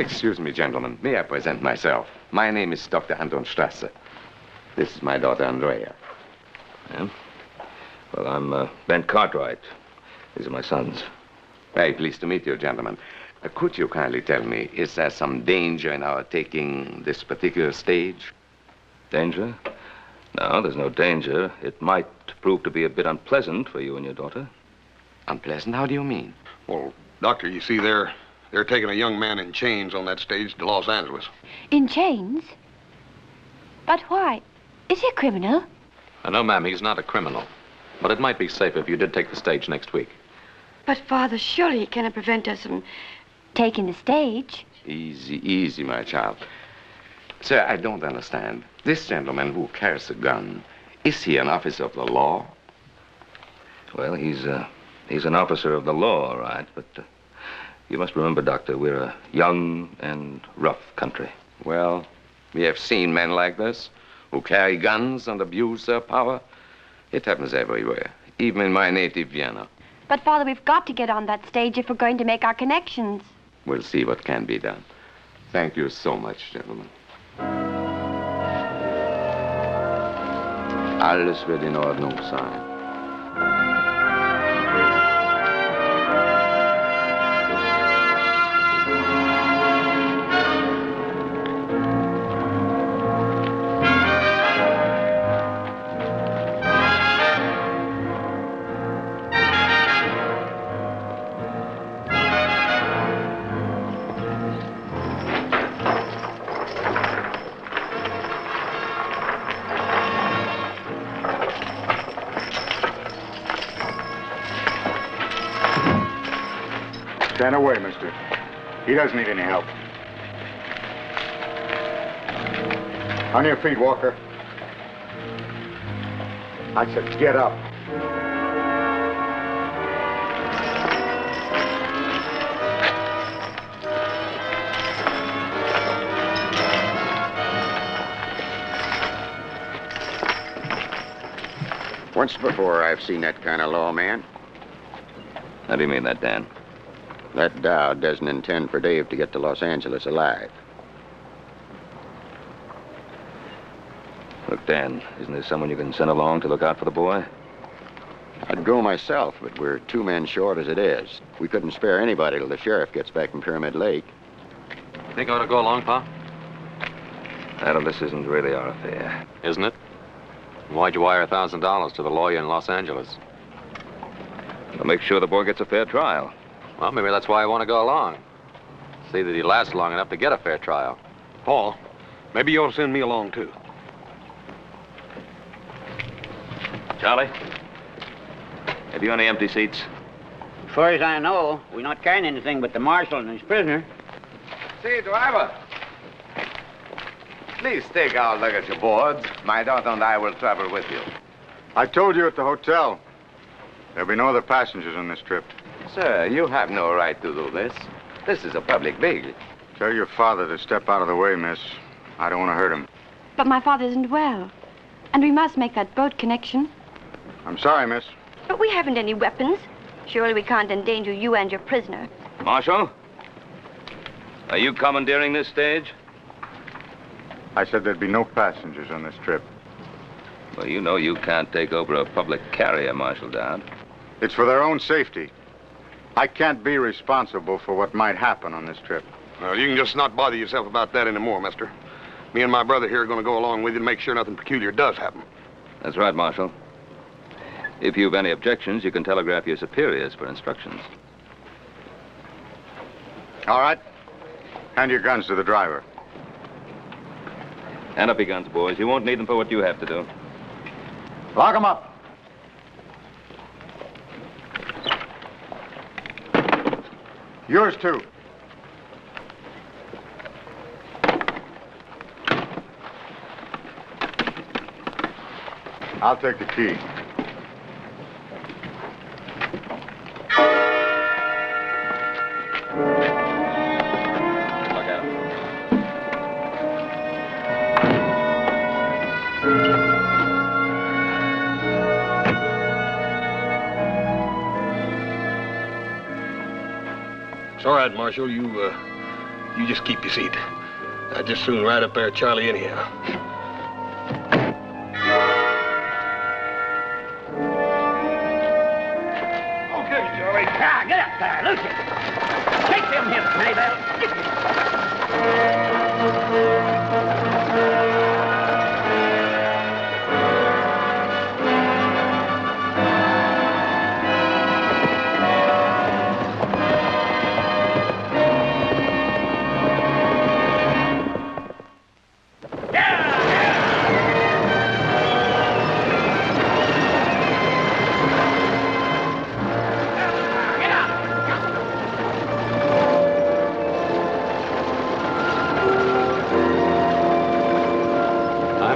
Excuse me, gentlemen. May I present myself? My name is Dr. Anton Strasser. This is my daughter, Andrea.
Yeah? Well, I'm Ben Cartwright. These are my sons.
Very pleased to meet you, gentlemen. Could you kindly tell me, is there some danger in our taking this particular stage?
Danger? No, there's no danger. It might prove to be a bit unpleasant for you and your daughter.
Unpleasant? How do you mean?
Well, Doctor, you see, they're taking a young man in chains on that stage to Los Angeles.
In chains? But why? Is he a criminal?
No, ma'am, he's not a criminal. But it might be safer if you did take the stage next week.
But, Father, surely he cannot prevent us from taking the stage.
Easy, my child. Sir, I don't understand. This gentleman who carries a gun, is he an officer of the law?
Well, he's an officer of the law, all right, but you must remember, Doctor, we're a young and rough country.
Well, we have seen men like this who carry guns and abuse their power. It happens everywhere, even in my native Vienna.
But, Father, we've got to get on that stage if we're going to make our connections.
We'll see what can be done. Thank you so much, gentlemen. Alles wird in Ordnung sein.
Stand away, mister. He doesn't need any help. On your feet, Walker. I said get up.
Once before, I've seen that kind of law, man.
How do you mean that, Dan?
That Dowd doesn't intend for Dave to get to Los Angeles alive.
Look, Dan, isn't there someone you can send along to look out for the boy?
I'd go myself, but we're 2 men short as it is. We couldn't spare anybody till the sheriff gets back from Pyramid Lake.
Think I ought to go along, Pa?
Adam, this isn't really our affair.
Isn't it? Why'd you wire $1,000 to the lawyer in Los Angeles?
I'll make sure the boy gets a fair trial.
Well, maybe that's why I want to go along. See that he lasts long enough to get a fair trial.
Paul, maybe you ought to send me along, too.
Charlie, have you any empty seats?
As far as I know, we're not carrying anything but the marshal and his prisoner.
Say, driver. Please take our luggage aboard. My daughter and I will travel with you.
I told you at the hotel. There'll be no other passengers on this trip.
Sir, you have no right to do this. This is a public bail.
Tell your father to step out of the way, miss. I don't want to hurt him.
But my father isn't well. And we must make that boat connection.
I'm sorry, miss.
But we haven't any weapons. Surely we can't endanger you and your prisoner.
Marshal? Are you commandeering this stage?
I said there'd be no passengers on this trip.
Well, you know you can't take over a public carrier, Marshal Dowd.
It's for their own safety. I can't be responsible for what might happen on this trip.
Well, you can just not bother yourself about that anymore, mister. Me and my brother here are going to go along with you to make sure nothing peculiar does happen.
That's right, Marshal. If you've any objections, you can telegraph your superiors for instructions.
All right. Hand your guns to the driver.
Hand up your guns, boys. You won't need them for what you have to do.
Lock them up. Yours, too. I'll take the key.
Look out.
It's all right, Marshal. You just keep your seat. I'd just soon ride up there, Charlie, anyhow.
Ah, get up there, Lucy. Take them hips, Nyby.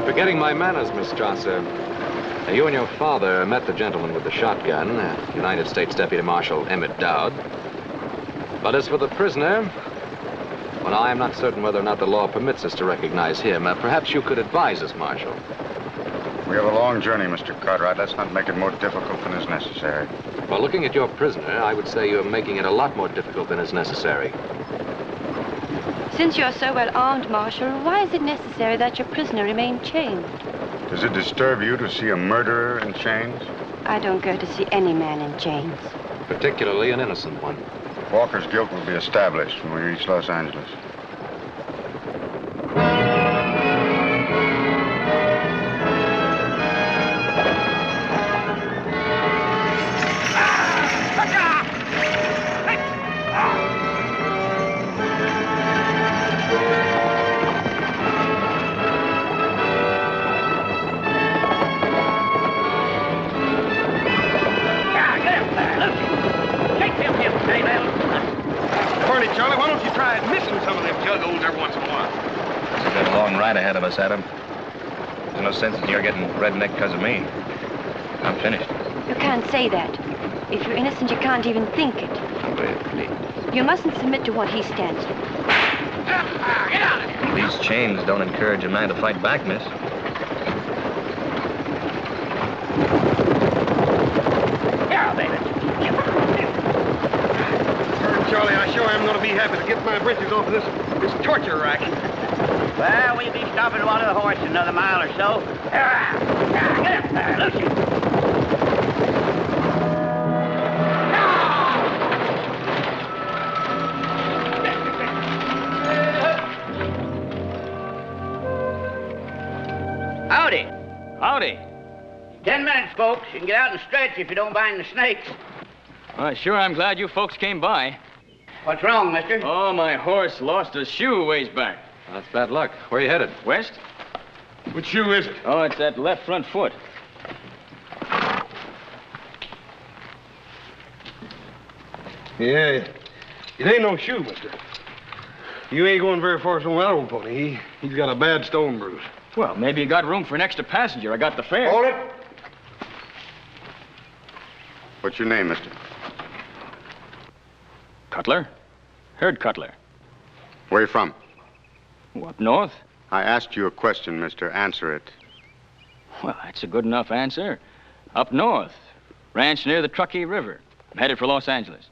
Forgetting my manners, Miss Strasser. You and your father met the gentleman with the shotgun, United States Deputy Marshal Emmett Dowd. But as for the prisoner, well, I am not certain whether or not the law permits us to recognize him. Perhaps you could advise us, Marshal.
We have a long journey, Mr. Cartwright. Let's not make it more difficult than is necessary.
Well, looking at your prisoner, I would say you're making it a lot more difficult than is necessary.
Since you're so well armed, Marshal, why is it necessary that your prisoner remain chained?
Does it disturb you to see a murderer in chains?
I don't go to see any man in chains.
Particularly an innocent one.
Walker's guilt will be established when we reach Los Angeles.
Charlie, why don't you try missing some of them juggos every once in a while?
It's a good long ride ahead of us, Adam. There's no sense in your getting redneck because of me. I'm finished.
You can't say that. If you're innocent, you can't even think it.
Please.
You mustn't submit to what he stands for.
Get out of here!
These chains don't encourage a man to fight back, miss.
Here, baby.
Charlie, I sure am going to be happy to get my britches off of this torture rack.
Well, we'll be stopping one of the horse another mile or so. Get up there, Lucy. Howdy.
Howdy.
10 minutes, folks. You can get out and stretch if you don't mind the snakes.
Well, sure, I'm glad you folks came by.
What's wrong, mister?
Oh, my horse lost a shoe a ways back.
That's bad luck. Where are you headed?
West?
Which shoe is it?
Oh, it's that left front foot.
Yeah, it ain't no shoe, mister. You ain't going very far from that old pony. He's got a bad stone bruise.
Well, maybe you got room for an extra passenger. I got the fare.
Hold it.
What's your name, mister?
Cutler. Heard Cutler.
Where you from?
Up north?
I asked you a question, mister. Answer it.
Well, that's a good enough answer. Up north. Ranch near the Truckee River. I'm headed for Los Angeles.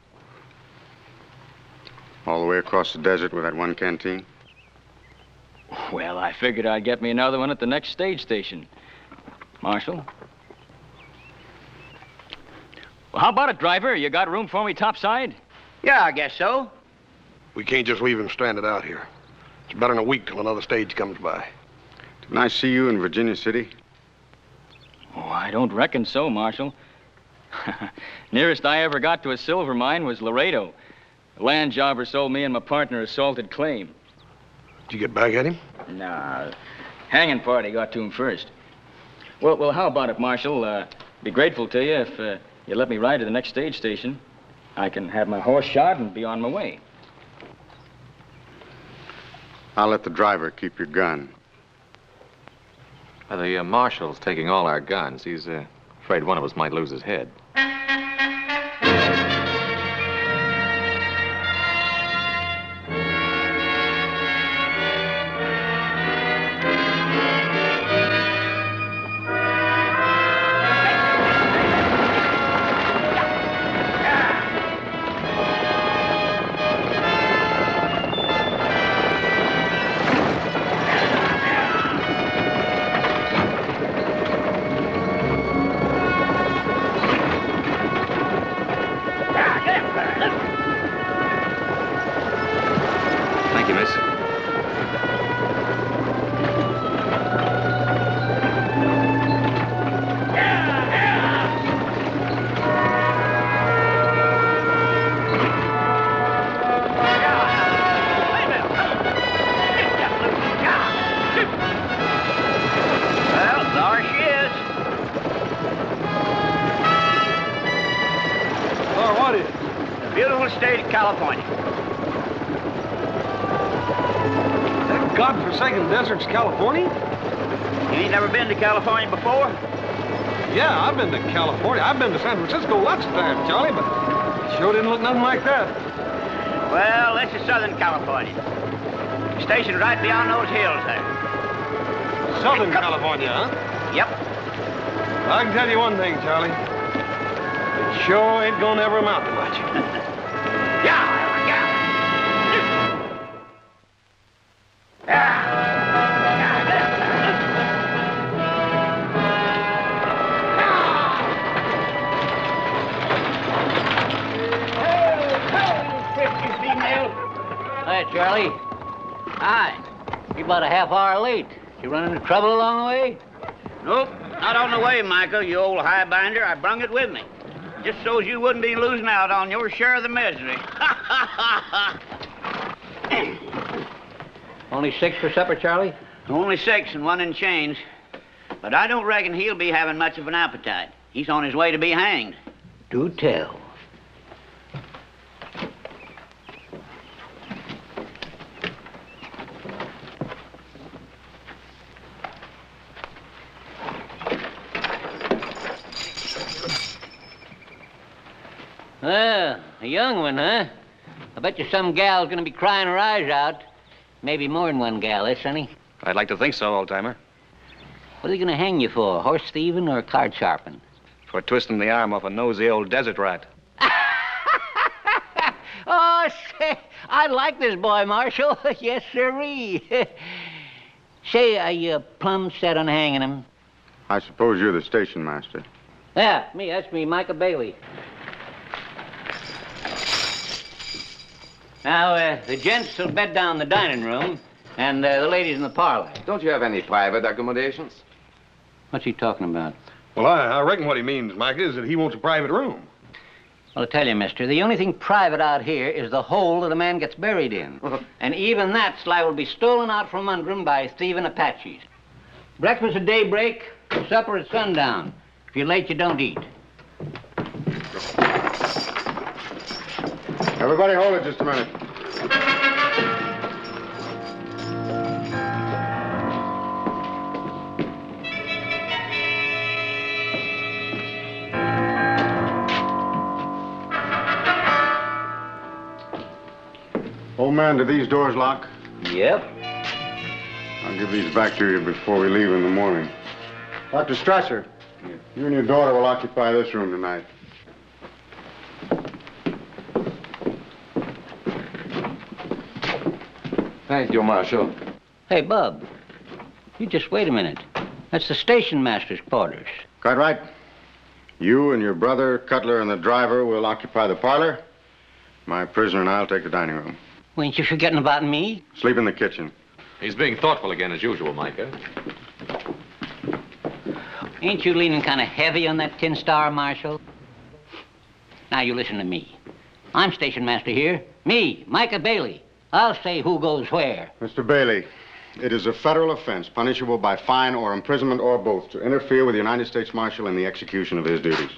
All the way across the desert with that one canteen?
Well, I figured I'd get me another one at the next stage station. Marshal? Well, how about it, driver? You got room for me topside?
Yeah, I guess so.
We can't just leave him stranded out here. It's better than a week till another stage comes by.
Didn't I see you in Virginia City?
Oh, I don't reckon so, Marshal. Nearest I ever got to a silver mine was Laredo. The land jobber sold me and my partner a salted claim.
Did you get back at him?
Nah, hanging party got to him first. Well, how about it, Marshal? Be grateful to you if you let me ride to the next stage station. I can have my horse shot and be on my way.
I'll let the driver keep your gun.
The marshal's taking all our guns. He's afraid one of us might lose his head.
Thank you, miss.
Well, there she is.
Oh, what is?
The beautiful state of California.
That godforsaken desert's California?
You ain't never been to California before?
Yeah, I've been to California. I've been to San Francisco lots of times, Charlie, but it sure didn't look nothing like that.
Well, this is Southern California. Stationed right beyond those hills there.
Southern California, huh?
Yep.
I can tell you one thing, Charlie. It sure ain't gonna ever amount to much.
Hi, Charlie. Hi. You're about a half hour late. You run into trouble along the way?
Nope, not on the way, Michael, you old highbinder. I brung it with me. Just so's you wouldn't be losing out on your share of the misery.
Only 6 for supper, Charlie?
Only 6 and 1 in change. But I don't reckon he'll be having much of an appetite. He's on his way to be hanged.
Do tell. Well, a young one, huh? I bet you some gal's gonna be crying her eyes out. Maybe more than one gal, eh, Sonny?
I'd like to think so, old-timer.
What are they gonna hang you for, horse thieving or card sharping?
For twisting the arm off a nosy old desert rat.
Oh, say, I like this boy, Marshal. Yes, sirree. Say, are you plumb set on hanging him?
I suppose you're the station master.
Yeah, me. That's me, Micah Bailey. Now, the gents will bed down in the dining room, and the ladies in the parlor.
Don't you have any private accommodations?
What's he talking about?
Well, I reckon what he means, Mike, is that he wants a private room.
Well, I tell you, mister, the only thing private out here is the hole that a man gets buried in. And even that's liable to be stolen out from under him by thieving Apaches. Breakfast at daybreak, supper at sundown. If you're late, you don't eat.
Everybody hold it just a minute. Old man, do these doors lock?
Yep.
I'll give these back to you before we leave in the morning. Dr. Strasser, you and your daughter will occupy this room tonight.
Thank you, Marshal.
Hey, Bub, you just wait a minute. That's the station master's quarters.
Cartwright, you and your brother, Cutler, and the driver will occupy the parlor. My prisoner and I'll take the dining room.
Well, ain't you forgetting about me?
Sleep in the kitchen.
He's being thoughtful again, as usual, Micah.
Ain't you leaning kind of heavy on that tin star, Marshal? Now, you listen to me. I'm station master here. Me, Micah Bailey. I'll say who goes where.
Mr. Bailey, it is a federal offense punishable by fine or imprisonment or both to interfere with the United States Marshal in the execution of his duties.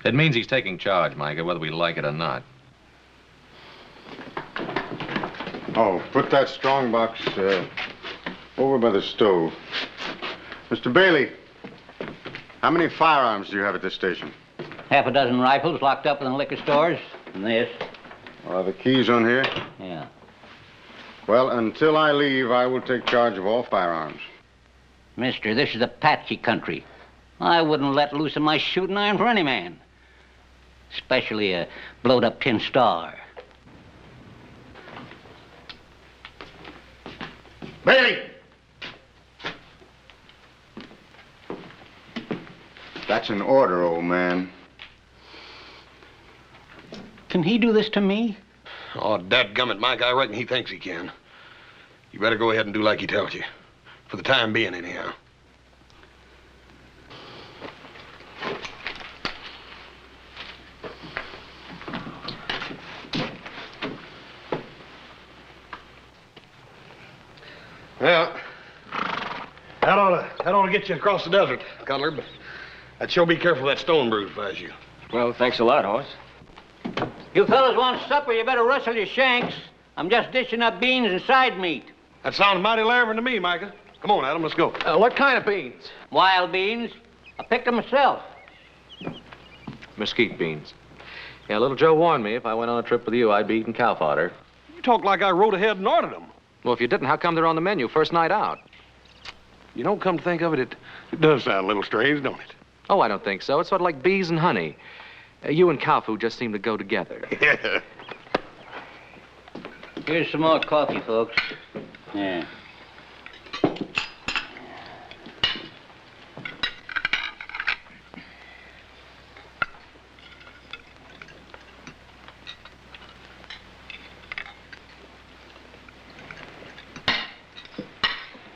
It means he's taking charge, Micah, whether we like it or not.
Oh, put that strong box over by the stove. Mr. Bailey, how many firearms do you have at this station?
Half a dozen rifles locked up in the liquor stores. And this.
Are the keys on here?
Yeah.
Well, until I leave, I will take charge of all firearms.
Mister, this is Apache country. I wouldn't let loose of my shooting iron for any man. Especially a blowed-up tin star.
Bailey! That's an order, old man.
Can he do this to me?
Oh, dadgummit, Mike, I reckon he thinks he can. You better go ahead and do like he tells you. For the time being, anyhow. Well, that ought to get you across the desert, Cutler, but I'd sure be careful of that stone bruise if I was you.
Well, thanks a lot, Hoss.
You fellas want supper, you better rustle your shanks. I'm just dishing up beans and side meat.
That sounds mighty lavering to me, Micah. Come on, Adam, let's go.
What kind of beans?
Wild beans. I picked them myself.
Mesquite beans. Yeah, little Joe warned me if I went on a trip with you, I'd be eating cow fodder.
You talk like I rode ahead and ordered them.
Well, if you didn't, how come they're on the menu first night out?
You know, come to think of it, it does sound a little strange, don't it?
Oh, I don't think so. It's sort of like bees and honey. You and cow food just seem to go together.
Yeah.
Here's some more coffee, folks. Yeah.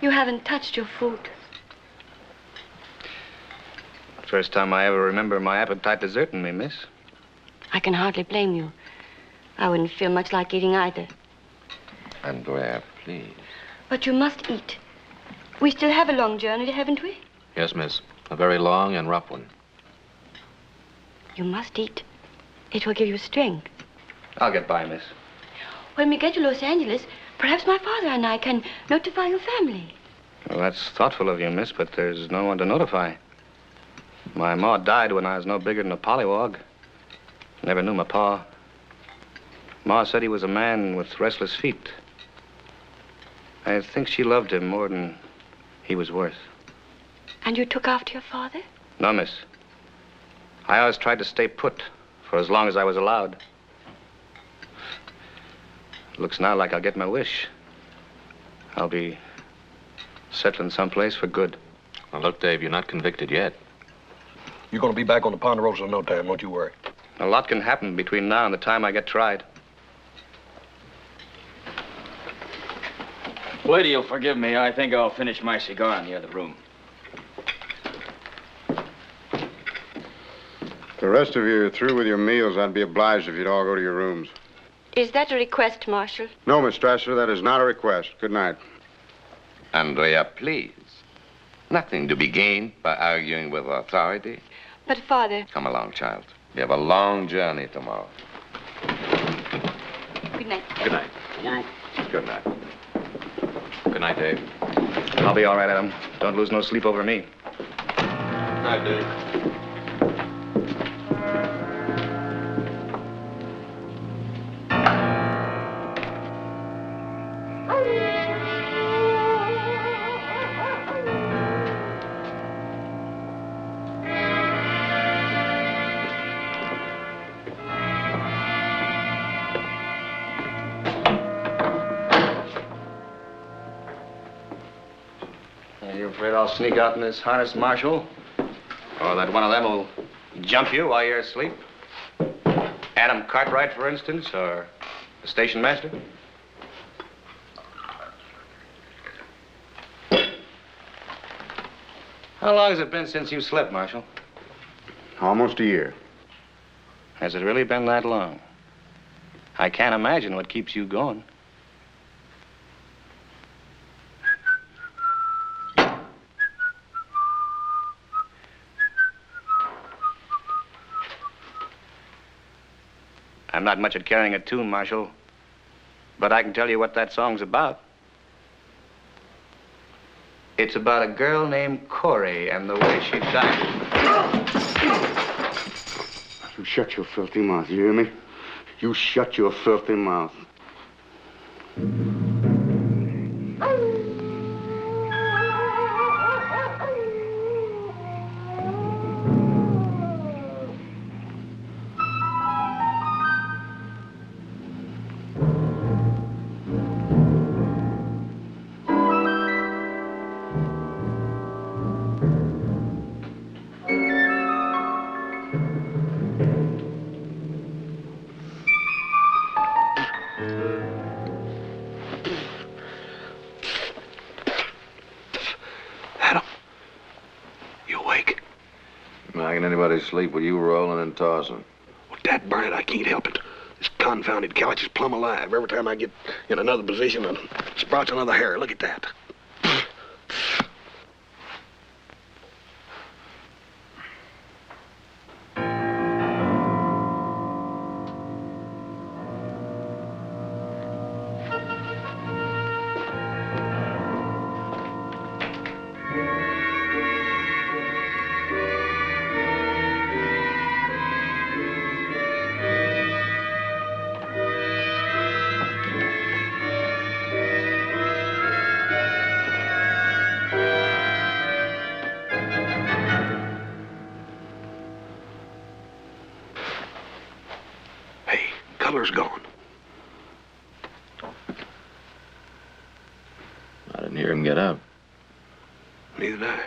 You haven't touched your food.
First time I ever remember my appetite deserting me, miss.
I can hardly blame you. I wouldn't feel much like eating either.
Andrea, please.
But you must eat. We still have a long journey, haven't we?
Yes, miss. A very long and rough one.
You must eat. It will give you strength.
I'll get by, miss.
When we get to Los Angeles, perhaps my father and I can notify your family.
Well, that's thoughtful of you, miss, but there's no one to notify. My ma died when I was no bigger than a pollywog. Never knew my pa. Ma said he was a man with restless feet. I think she loved him more than he was worth.
And you took after your father?
No, miss. I always tried to stay put for as long as I was allowed. Looks now like I'll get my wish. I'll be settling someplace for good.
Well, look, Dave, you're not convicted yet.
You're going to be back on the Ponderosa in no time, don't you worry.
A lot can happen between now and the time I get tried.
Lady, you'll forgive me. I think I'll finish my cigar in the other room.
The rest of you are through with your meals. I'd be obliged if you'd all go to your rooms.
Is that a request, Marshal?
No, Miss Strasser, that is not a request. Good night.
Andrea, please. Nothing to be gained by arguing with authority.
But, Father...
Come along, child. We have a long journey tomorrow.
Good night.
Good night.
Good night.
Good night.
Good night, Dave.
I'll be all right, Adam. Don't lose no sleep over me.
Night, Dave.
afraid I'll sneak out in this harness, Marshal? Or that one of them will jump you while you're asleep? Adam Cartwright, for instance, or the station master? How long has it been since you slept, Marshal?
Almost a year.
Has it really been that long? I can't imagine what keeps you going. I'm not much at carrying a tune, Marshal, but I can tell you what that song's about. It's about a girl named Corey and the way she died.
You shut your filthy mouth, you hear me? You shut your filthy mouth.
Sleep with you rolling and tossing.
Well, dad burn it, I can't help it. This confounded couch is plumb alive. Every time I get in another position, it sprouts another hair. Look at that. Color's gone.
I didn't hear him get up.
Neither did I.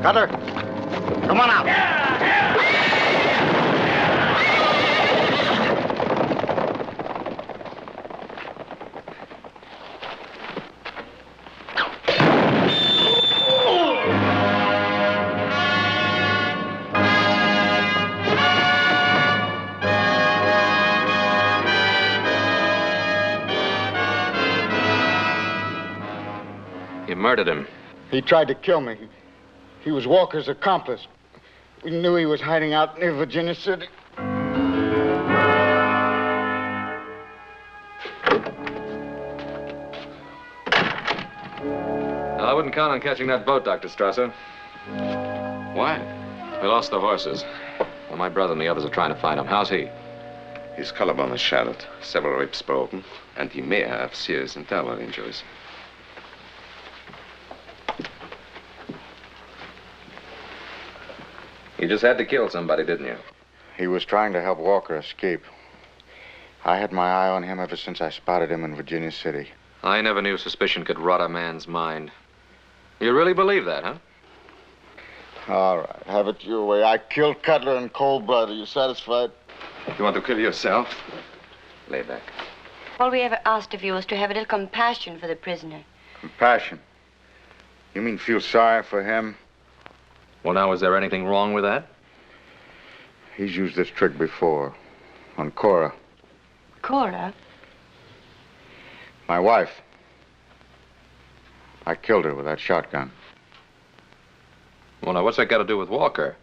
Cutter, come on out.
You murdered him.
He tried to kill me. He was Walker's accomplice. We knew he was hiding out near Virginia City.
I wouldn't count on catching that boat, Dr. Strasser.
Why?
We lost the horses. Well, my brother and the others are trying to find him. How's he?
His collarbone is shattered, several ribs broken, and he may have serious internal injuries.
You just had to kill somebody, didn't you?
He was trying to help Walker escape. I had my eye on him ever since I spotted him in Virginia City.
I never knew suspicion could rot a man's mind. You really believe that, huh?
All right, have it your way. I killed Cutler in cold blood. Are you satisfied?
You want to kill yourself?
Lay back.
All we ever asked of you was to have a little compassion for the prisoner.
Compassion? You mean feel sorry for him?
Well, now, is there anything wrong with that?
He's used this trick before. On Cora.
Cora?
My wife. I killed her with that shotgun.
Well, now, what's that got to do with Walker?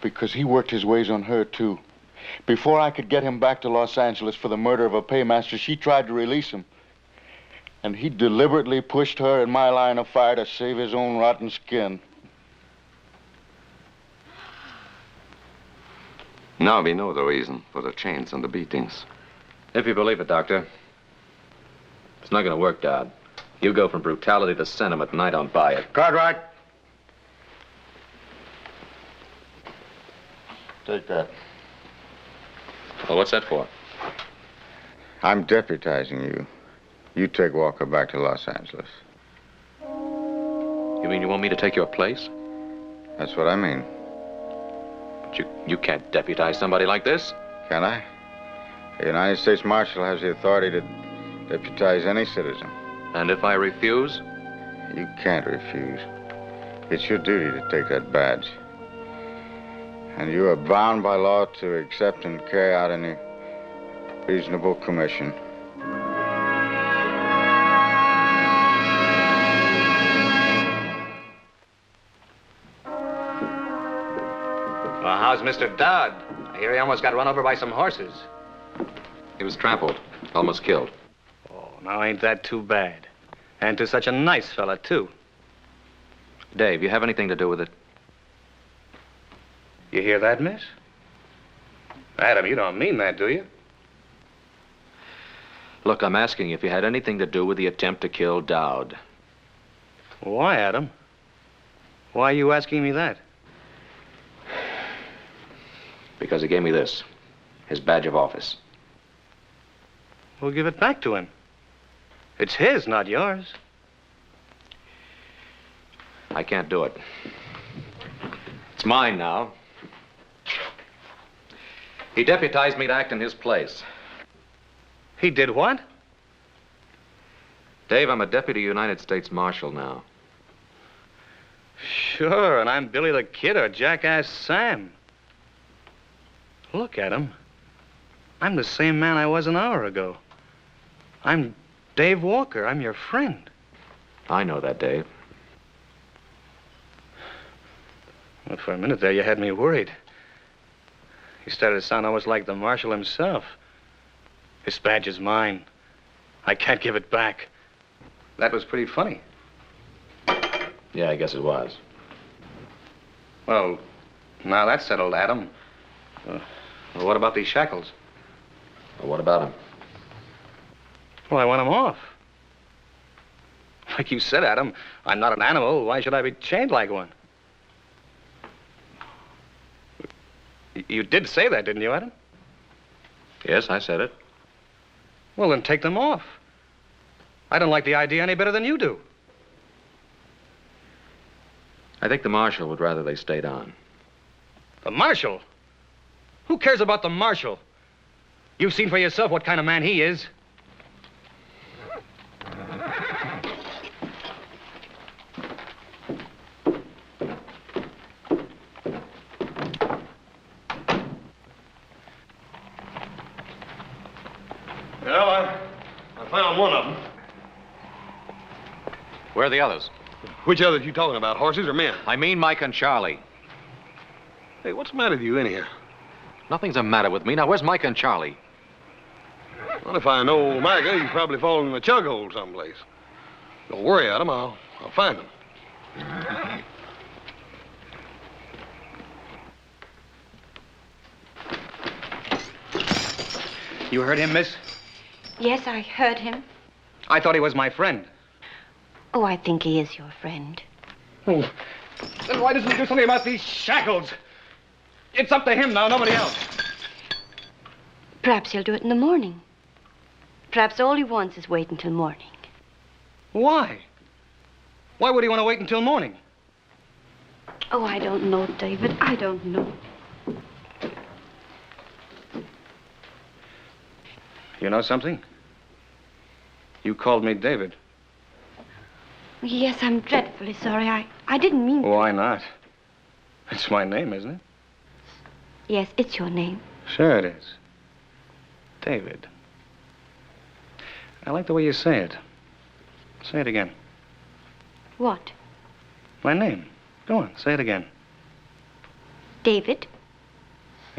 Because he worked his ways on her, too. Before I could get him back to Los Angeles for the murder of a paymaster, she tried to release him. And he deliberately pushed her in my line of fire to save his own rotten skin.
Now we know the reason for the chains and the beatings.
If you believe it, Doctor. It's not going to work, Dad. You go from brutality to sentiment, and I don't buy it.
Cartwright. Take that.
Well, what's that for?
I'm deputizing you. You take Walker back to Los Angeles.
You mean you want me to take your place?
That's what I mean.
But you can't deputize somebody like this.
Can I? The United States Marshal has the authority to deputize any citizen.
And if I refuse?
You can't refuse. It's your duty to take that badge. And you are bound by law to accept and carry out any reasonable commission.
Well, how's Mr. Dowd? I hear he almost got run over by some horses.
He was trampled, almost killed.
Oh, now ain't that too bad? And to such a nice fella, too.
Dave, you have anything to do with it?
You hear that, miss? Adam, you don't mean that, do you?
Look, I'm asking if you had anything to do with the attempt to kill Dowd.
Why, Adam? Why are you asking me that?
Because he gave me this, his badge of office.
We'll give it back to him. It's his, not yours.
I can't do it. It's mine now. He deputized me to act in his place.
He did what?
Dave, I'm a deputy United States Marshal now.
Sure, and I'm Billy the Kid or Jackass Sam. Look at him. I'm the same man I was an hour ago. I'm Dave Walker. I'm your friend.
I know that, Dave.
Well, for a minute there, you had me worried. You started to sound almost like the Marshal himself. This badge is mine. I can't give it back. That was pretty funny.
Yeah, I guess it was.
Well, now that's settled, Adam. Well, what about these shackles?
Well, what about him?
Well, I want them off. Like you said, Adam, I'm not an animal. Why should I be chained like one? You did say that, didn't you, Adam?
Yes, I said it.
Well, then take them off. I don't like the idea any better than you do.
I think the Marshal would rather they stayed on.
The Marshal? Who cares about the Marshal? You've seen for yourself what kind of man he is.
Well, I found one of them.
Where are the others?
Which others you talking about, horses or men?
I mean Mike and Charlie.
Hey, what's the matter with you anyhow?
Nothing's the matter with me. Now, where's Mike and Charlie?
Well, if I know Micah, he's probably fallen in a chug hole someplace. Don't worry, Adam. I'll find him.
You heard him, miss?
Yes, I heard him.
I thought he was my friend.
Oh, I think he is your friend.
Oh, then why doesn't he do something about these shackles? It's up to him now, nobody else.
Perhaps he'll do it in the morning. Perhaps all he wants is wait until morning.
Why? Why would he want to wait until morning?
Oh, I don't know, David. I don't know.
You know something? You called me David.
Yes, I'm dreadfully sorry. I didn't mean...
Why not? It's my name, isn't it?
Yes, it's your name.
Sure it is. David. I like the way you say it. Say it again.
What?
My name. Go on, say it again.
David?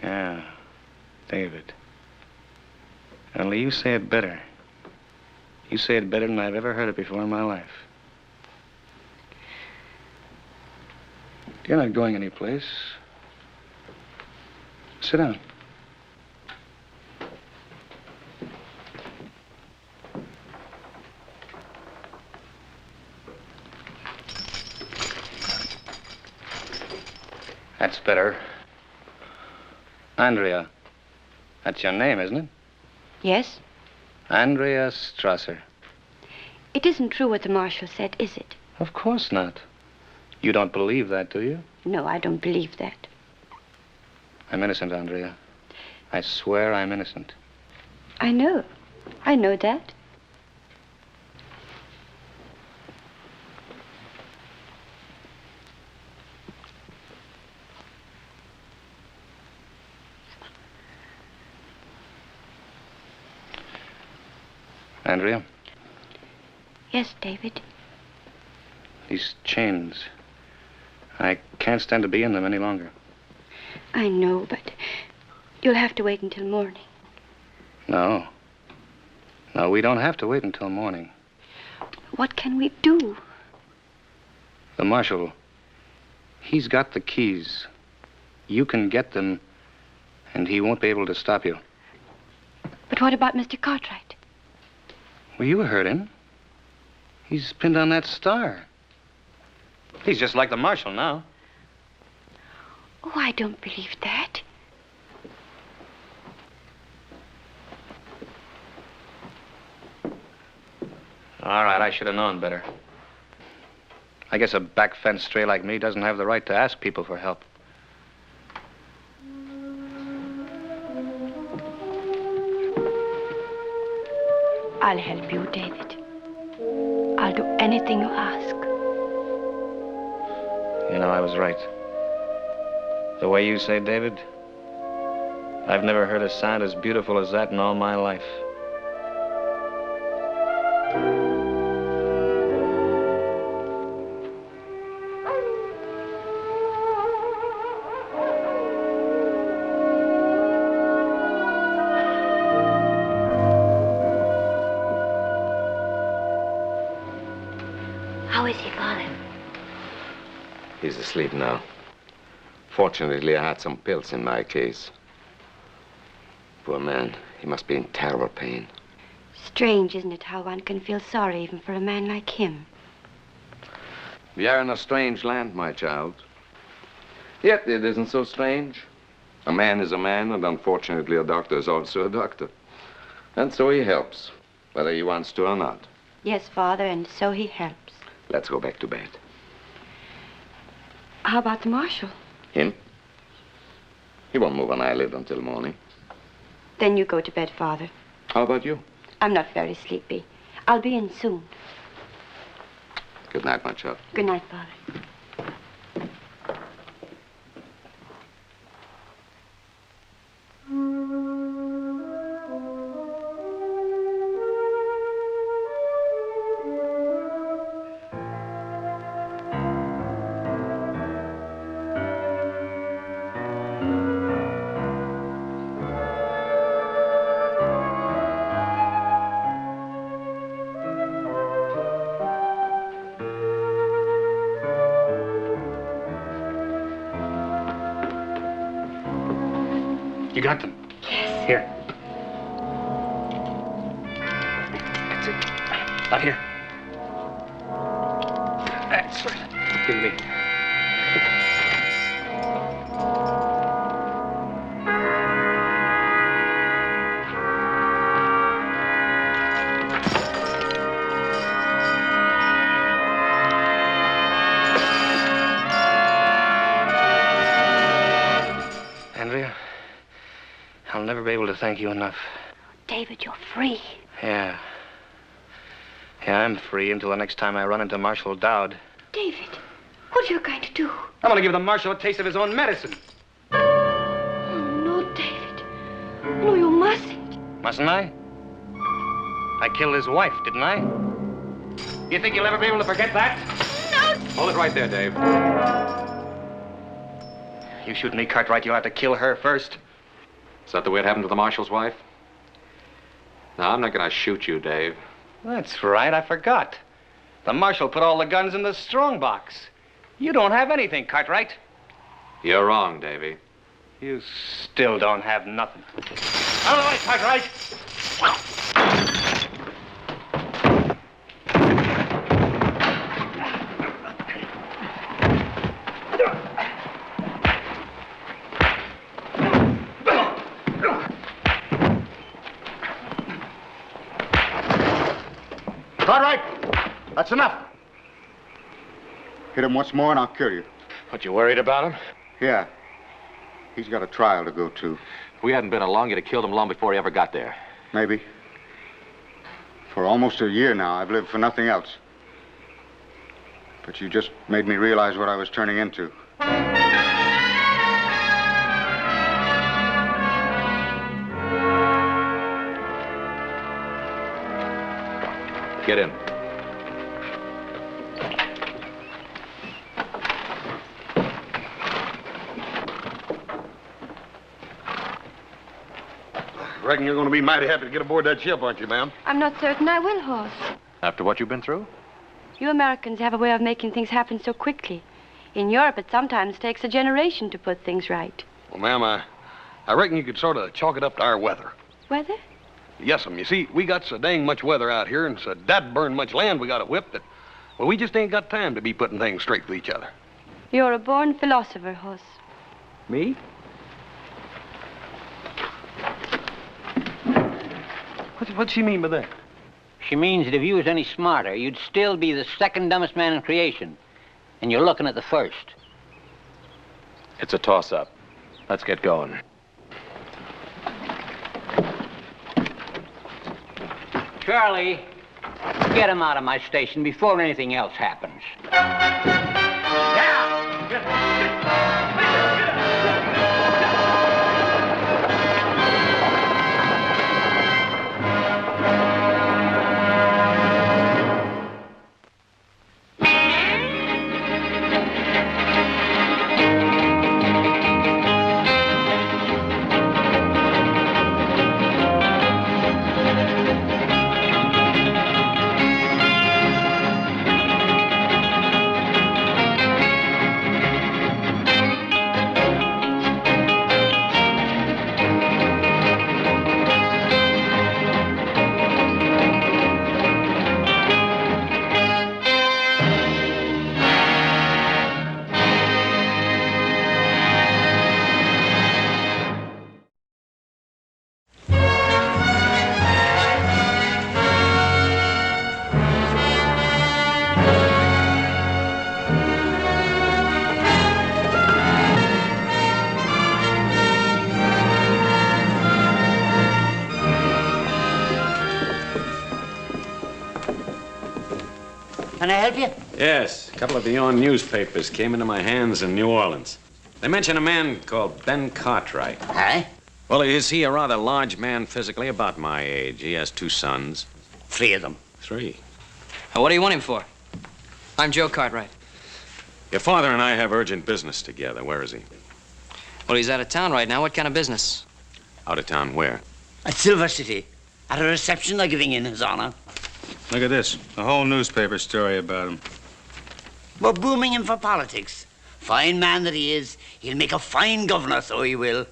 Yeah, David. Only you say it better. You say it better than I've ever heard it before in my life. You're not going anyplace. Sit down. That's better. Andrea. That's your name, isn't it?
Yes?
Andrea Strasser.
It isn't true what the marshal said, is it?
Of course not. You don't believe that, do you?
No, I don't believe that.
I'm innocent, Andrea. I swear I'm innocent.
I know. I know that.
Andrea?
Yes, David.
These chains. I can't stand to be in them any longer.
I know, but you'll have to wait until morning.
No. No, we don't have to wait until morning.
What can we do?
The marshal, he's got the keys. You can get them, and he won't be able to stop you.
But what about Mr. Cartwright?
Well, you heard him. He's pinned on that star. He's just like the marshal now.
Oh, I don't believe that.
All right, I should have known better. I guess a back fence stray like me doesn't have the right to ask people for help.
I'll help you, David. I'll do anything you ask.
You know, I was right. The way you say David, I've never heard a sound as beautiful as that in all my life.
How is he, Father?
He's asleep now. Fortunately, I had some pills in my case. Poor man, he must be in terrible pain.
Strange, isn't it, how one can feel sorry even for a man like him?
We are in a strange land, my child. Yet it isn't so strange. A man is a man, and unfortunately a doctor is also a doctor. And so he helps, whether he wants to or not.
Yes, Father, and so he helps.
Let's go back to bed.
How about the marshal?
Him? He won't move an eyelid until morning.
Then you go to bed, Father.
How about you?
I'm not very sleepy. I'll be in soon.
Good night, my child.
Good night, Father.
You got them?
Yes.
Here. That's it. Not here. That's right. Give me. thank you enough.
David, you're free.
Yeah. Yeah, I'm free until the next time I run into Marshal Dowd.
David, what are you going to do?
I'm gonna give the Marshal a taste of his own medicine.
Oh, no, David. No, you mustn't.
Mustn't I? I killed his wife, didn't I? You think you'll ever be able to forget that?
Hold it right there, Dave.
You shoot me, Cartwright, you'll have to kill her first.
Is that the way it happened to the Marshal's wife? No, I'm not gonna shoot you, Dave.
That's right, I forgot. The Marshal put all the guns in the strong box. You don't have anything, Cartwright.
You're wrong, Davy.
You still don't have nothing. Out of the way, Cartwright!
Cartwright! That's enough. Hit him once more and I'll kill you.
What, you worried about him?
Yeah. He's got a trial to go to.
If we hadn't been along, you'd have killed him long before he ever got there.
Maybe. For almost a year now, I've lived for nothing else. But you just made me realize what I was turning into.
Get in.
Reckon you're going to be mighty happy to get aboard that ship, aren't you, ma'am?
I'm not certain I will, Hoss.
After what you've been through?
You Americans have a way of making things happen so quickly. In Europe, it sometimes takes a generation to put things right.
Well, ma'am, I reckon you could sort of chalk it up to our weather.
Weather?
Yes'm. You see, we got so dang much weather out here and so that burn much land we got to whip that, well, we just ain't got time to be putting things straight with each other.
You're a born philosopher, Hoss.
Me? What's she mean by that?
She means that if you was any smarter, you'd still be the second dumbest man in creation. And you're looking at the first.
It's a toss-up. Let's get going.
Charlie, get him out of my station before anything else happens.
Can I help you?
Yes. A couple of the Yawn newspapers came into my hands in New Orleans. They mention a man called Ben Cartwright.
Aye?
Well, is he a rather large man physically, about my age? He has 2 sons.
3 of them.
3.
What do you want him for? I'm Joe Cartwright.
Your father and I have urgent business together. Where is he?
Well, he's out of town right now. What kind of business?
Out of town where?
At Silver City. At a reception they're giving in his honor.
Look at this. A whole newspaper story about him.
We're booming him for politics. Fine man that he is. He'll make a fine governor, so he will.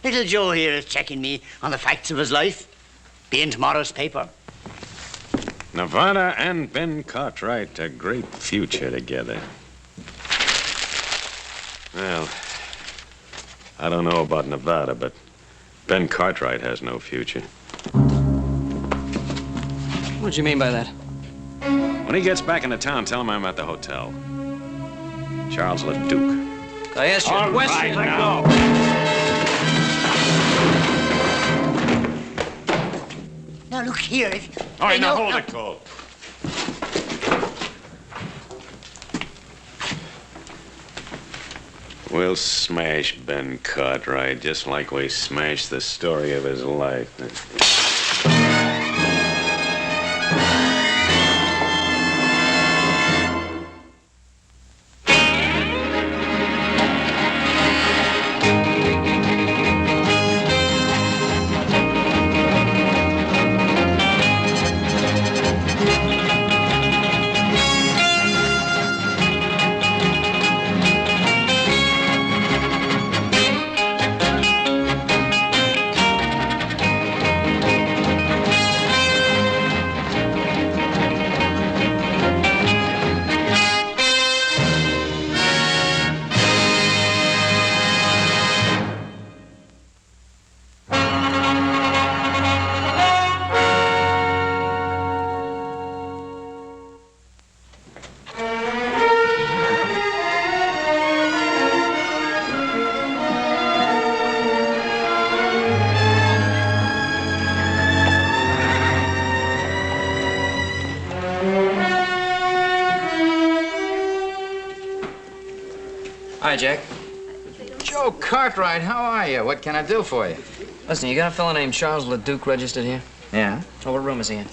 Little Joe here is checking me on the facts of his life. Be in tomorrow's paper.
Nevada and Ben Cartwright, a great future together. Well, I don't know about Nevada, but Ben Cartwright has no future.
What do you mean by that?
When he gets back into town, tell him I'm at the hotel. Charles Leduque.
I asked you a question.
All right, let go.
Look here.
All right, now hold it, Cole. We'll smash Ben Cartwright just like we smashed the story of his life.
Hi, Jack.
Joe Cartwright, how are you? What can I do for you?
Listen, you got a fella named Charles Leduque registered here?
Yeah?
Oh, what room is he in?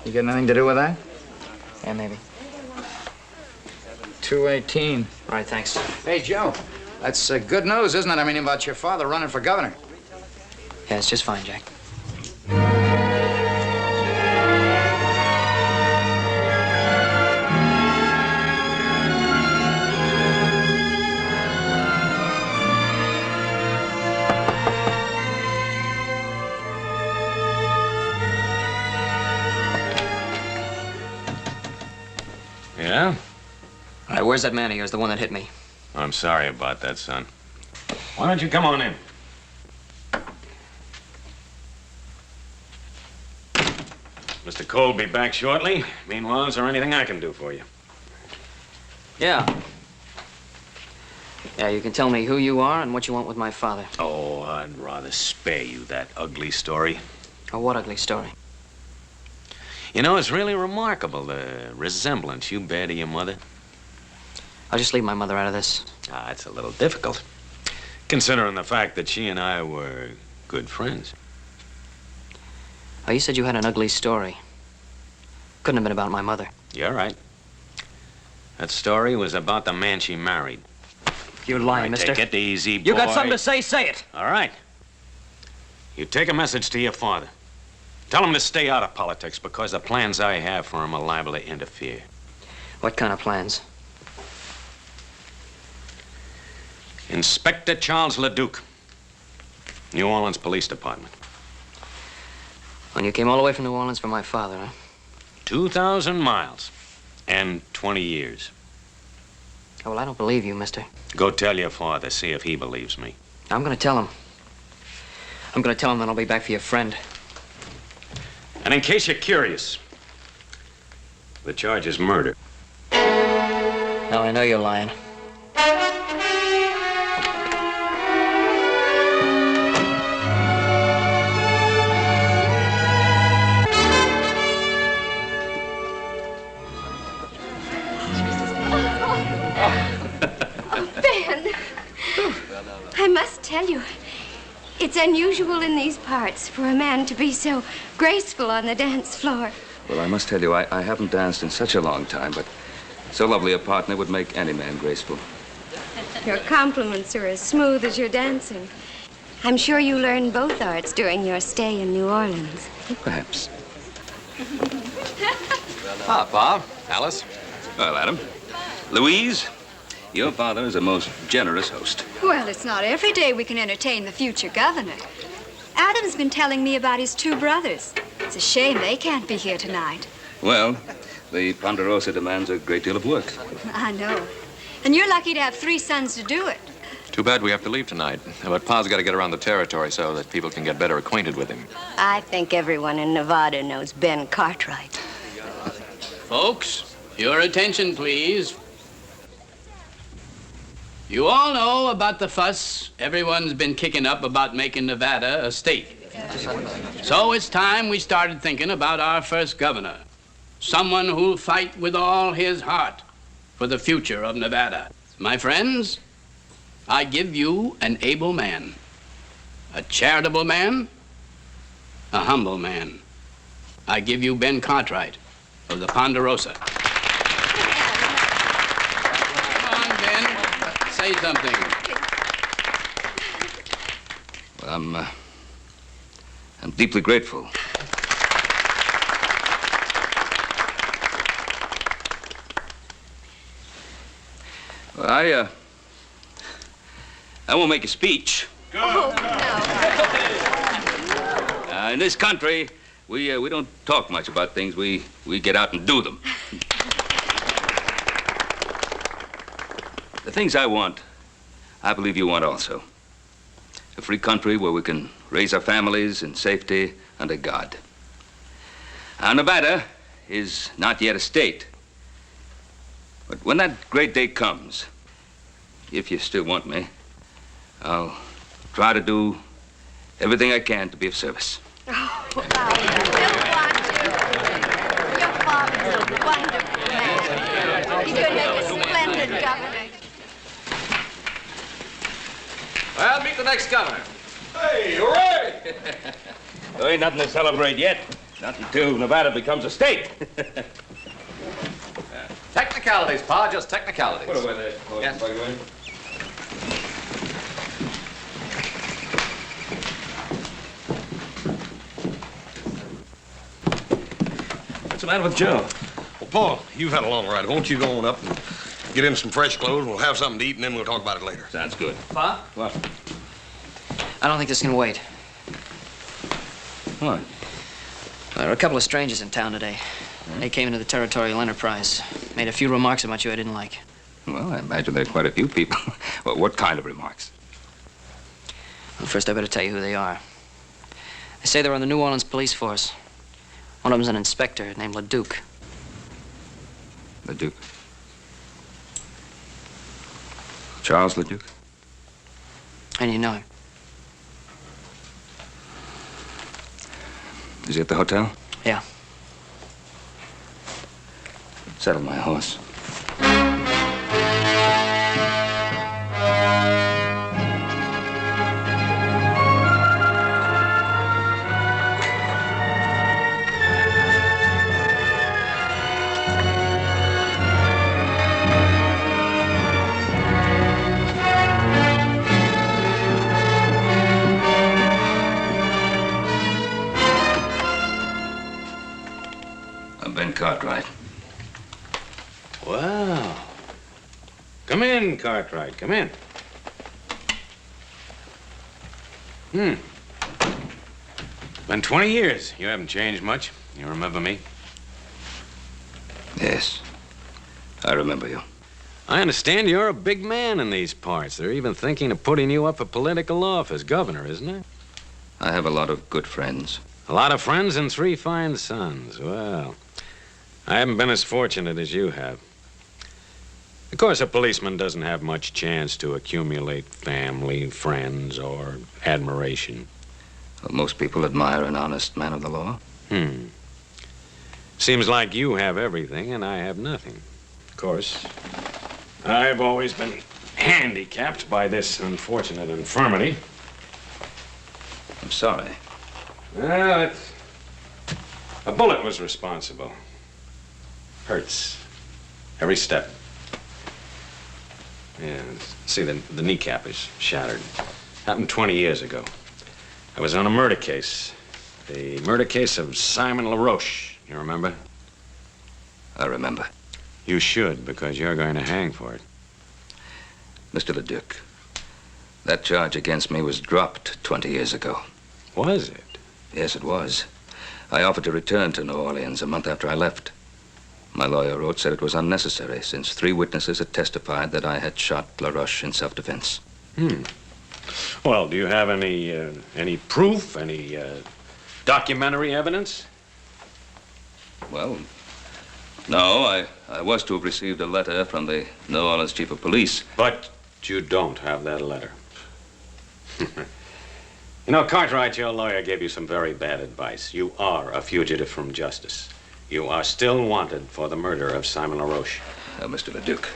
You got anything to do with that?
Yeah, maybe.
218.
All right, thanks.
Hey, Joe. That's good news, isn't it? I mean, about your father running for governor.
Yeah, it's just fine, Jack.
Yeah?
All right, where's that man of yours, the one that hit me?
I'm sorry about that, son. Why don't you come on in? Mr. Cole will be back shortly. Meanwhile, is there anything I can do for you?
Yeah. Yeah, you can tell me who you are and what you want with my father.
Oh, I'd rather spare you that ugly story.
Oh, what ugly story?
You know, it's really remarkable, the resemblance you bear to your mother.
I'll just leave my mother out of this.
Ah, it's a little difficult, considering the fact that she and I were good friends.
Oh, you said you had an ugly story. Couldn't have been about my mother.
You're right. That story was about the man she married.
You're lying, mister.
Take it easy, boy.
You got something to say? Say it.
All right. You take a message to your father. Tell him to stay out of politics because the plans I have for him are liable to interfere.
What kind of plans?
Inspector Charles Leduque, New Orleans Police Department.
And you came all the way from New Orleans for my father, huh?
2,000 miles and 20 years.
Oh, well, I don't believe you, mister.
Go tell your father, see if he believes me.
I'm gonna tell him. I'm gonna tell him that I'll be back for your friend.
And in case you're curious, the charge is murder.
Now I know you're lying.
Ben, I must tell you, it's unusual in these parts for a man to be so graceful on the dance floor.
Well, I must tell you, I haven't danced in such a long time, but so lovely a partner would make any man graceful.
Your compliments are as smooth as your dancing. I'm sure you learned both arts during your stay in New Orleans.
Perhaps.
Ah, Pa, Alice.
Well, Adam. Louise, your father is a most generous host.
Well, it's not every day we can entertain the future governor. Adam's been telling me about his two brothers. It's a shame they can't be here tonight.
Well, the Ponderosa demands a great deal of work.
I know. And you're lucky to have 3 sons to do it.
Too bad we have to leave tonight. But Pa's got to get around the territory so that people can get better acquainted with him.
I think everyone in Nevada knows Ben Cartwright.
Folks, your attention, please. You all know about the fuss everyone's been kicking up about making Nevada a state. So it's time we started thinking about our first governor. Someone who'll fight with all his heart for the future of Nevada. My friends, I give you an able man, a charitable man, a humble man. I give you Ben Cartwright of the Ponderosa. Come on, Ben, say something.
Well, I'm deeply grateful. Well, I won't make a speech.
Oh, no.
In this country, we don't talk much about things. We get out and do them. The things I want, I believe you want also. A free country where we can raise our families in safety under God. Now, Nevada is not yet a state. But when that great day comes, if you still want me, I'll try to do everything I can to be of service.
Oh, I want you. Your father's a wonderful man. He's going to make a splendid governor.
Well, meet the next governor.
Hey, hooray!
There ain't nothing to celebrate yet. Not until Nevada becomes a state.
Technicalities, Pa, just technicalities.
Put away there.
Yes.
What's the matter with Joe?
Well, Paul, you've had a long ride. Won't you go on up and get in some fresh clothes? We'll have something to eat, and then we'll talk about it later.
Sounds good.
Pa?
What?
I don't think this can wait.
What?
There are a couple of strangers in town today. They came into the Territorial Enterprise. Made a few remarks about you I didn't like.
Well, I imagine there are quite a few people. Well, what kind of remarks?
Well, first I better tell you who they are. They say they're on the New Orleans police force. One of them's an inspector named Leduque.
Leduque? Charles Leduque?
And you know him?
Is he at the hotel?
Yeah.
Saddle my horse. I'm Ben Cartwright.
Wow. Come in, Cartwright, come in. Been 20 years. You haven't changed much. You remember me?
Yes. I remember you.
I understand you're a big man in these parts. They're even thinking of putting you up for political office, governor, isn't it?
I have a lot of good friends.
A lot of friends and 3 fine sons. Well, I haven't been as fortunate as you have. Of course, a policeman doesn't have much chance to accumulate family, friends, or admiration.
Well, most people admire an honest man of the law.
Seems like you have everything and I have nothing. Of course, I've always been handicapped by this unfortunate infirmity.
I'm sorry.
Well, a bullet was responsible. Hurts. Every step. Yeah, see, the kneecap is shattered. Happened 20 years ago. I was on a murder case. The murder case of Simon LaRoche. You remember?
I remember.
You should, because you're going to hang for it.
Mr. Leduque, that charge against me was dropped 20 years ago.
Was it?
Yes, it was. I offered to return to New Orleans a month after I left. My lawyer wrote, said it was unnecessary, since 3 witnesses had testified that I had shot LaRoche in self-defense.
Well, do you have any proof, any documentary evidence?
Well, no, I was to have received a letter from the New Orleans chief of police.
But you don't have that letter. You know, Cartwright, your lawyer gave you some very bad advice. You are a fugitive from justice. You are still wanted for the murder of Simon LaRoche.
Mr. Leduque,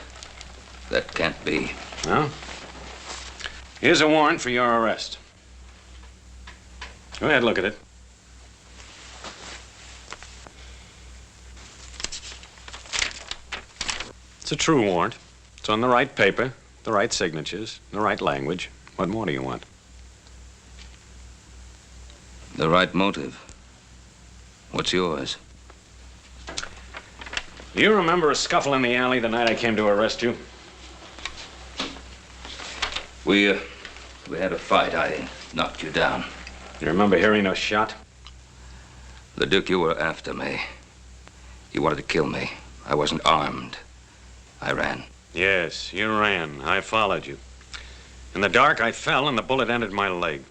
that can't be.
Well, here's a warrant for your arrest. Go ahead, look at it. It's a true warrant. It's on the right paper, the right signatures, the right language. What more do you want?
The right motive. What's yours?
Do you remember a scuffle in the alley the night I came to arrest you?
We had a fight. I knocked you down.
You remember hearing a shot?
Leduque, you were after me. You wanted to kill me. I wasn't armed. I ran.
Yes, you ran. I followed you. In the dark, I fell and the bullet entered my leg.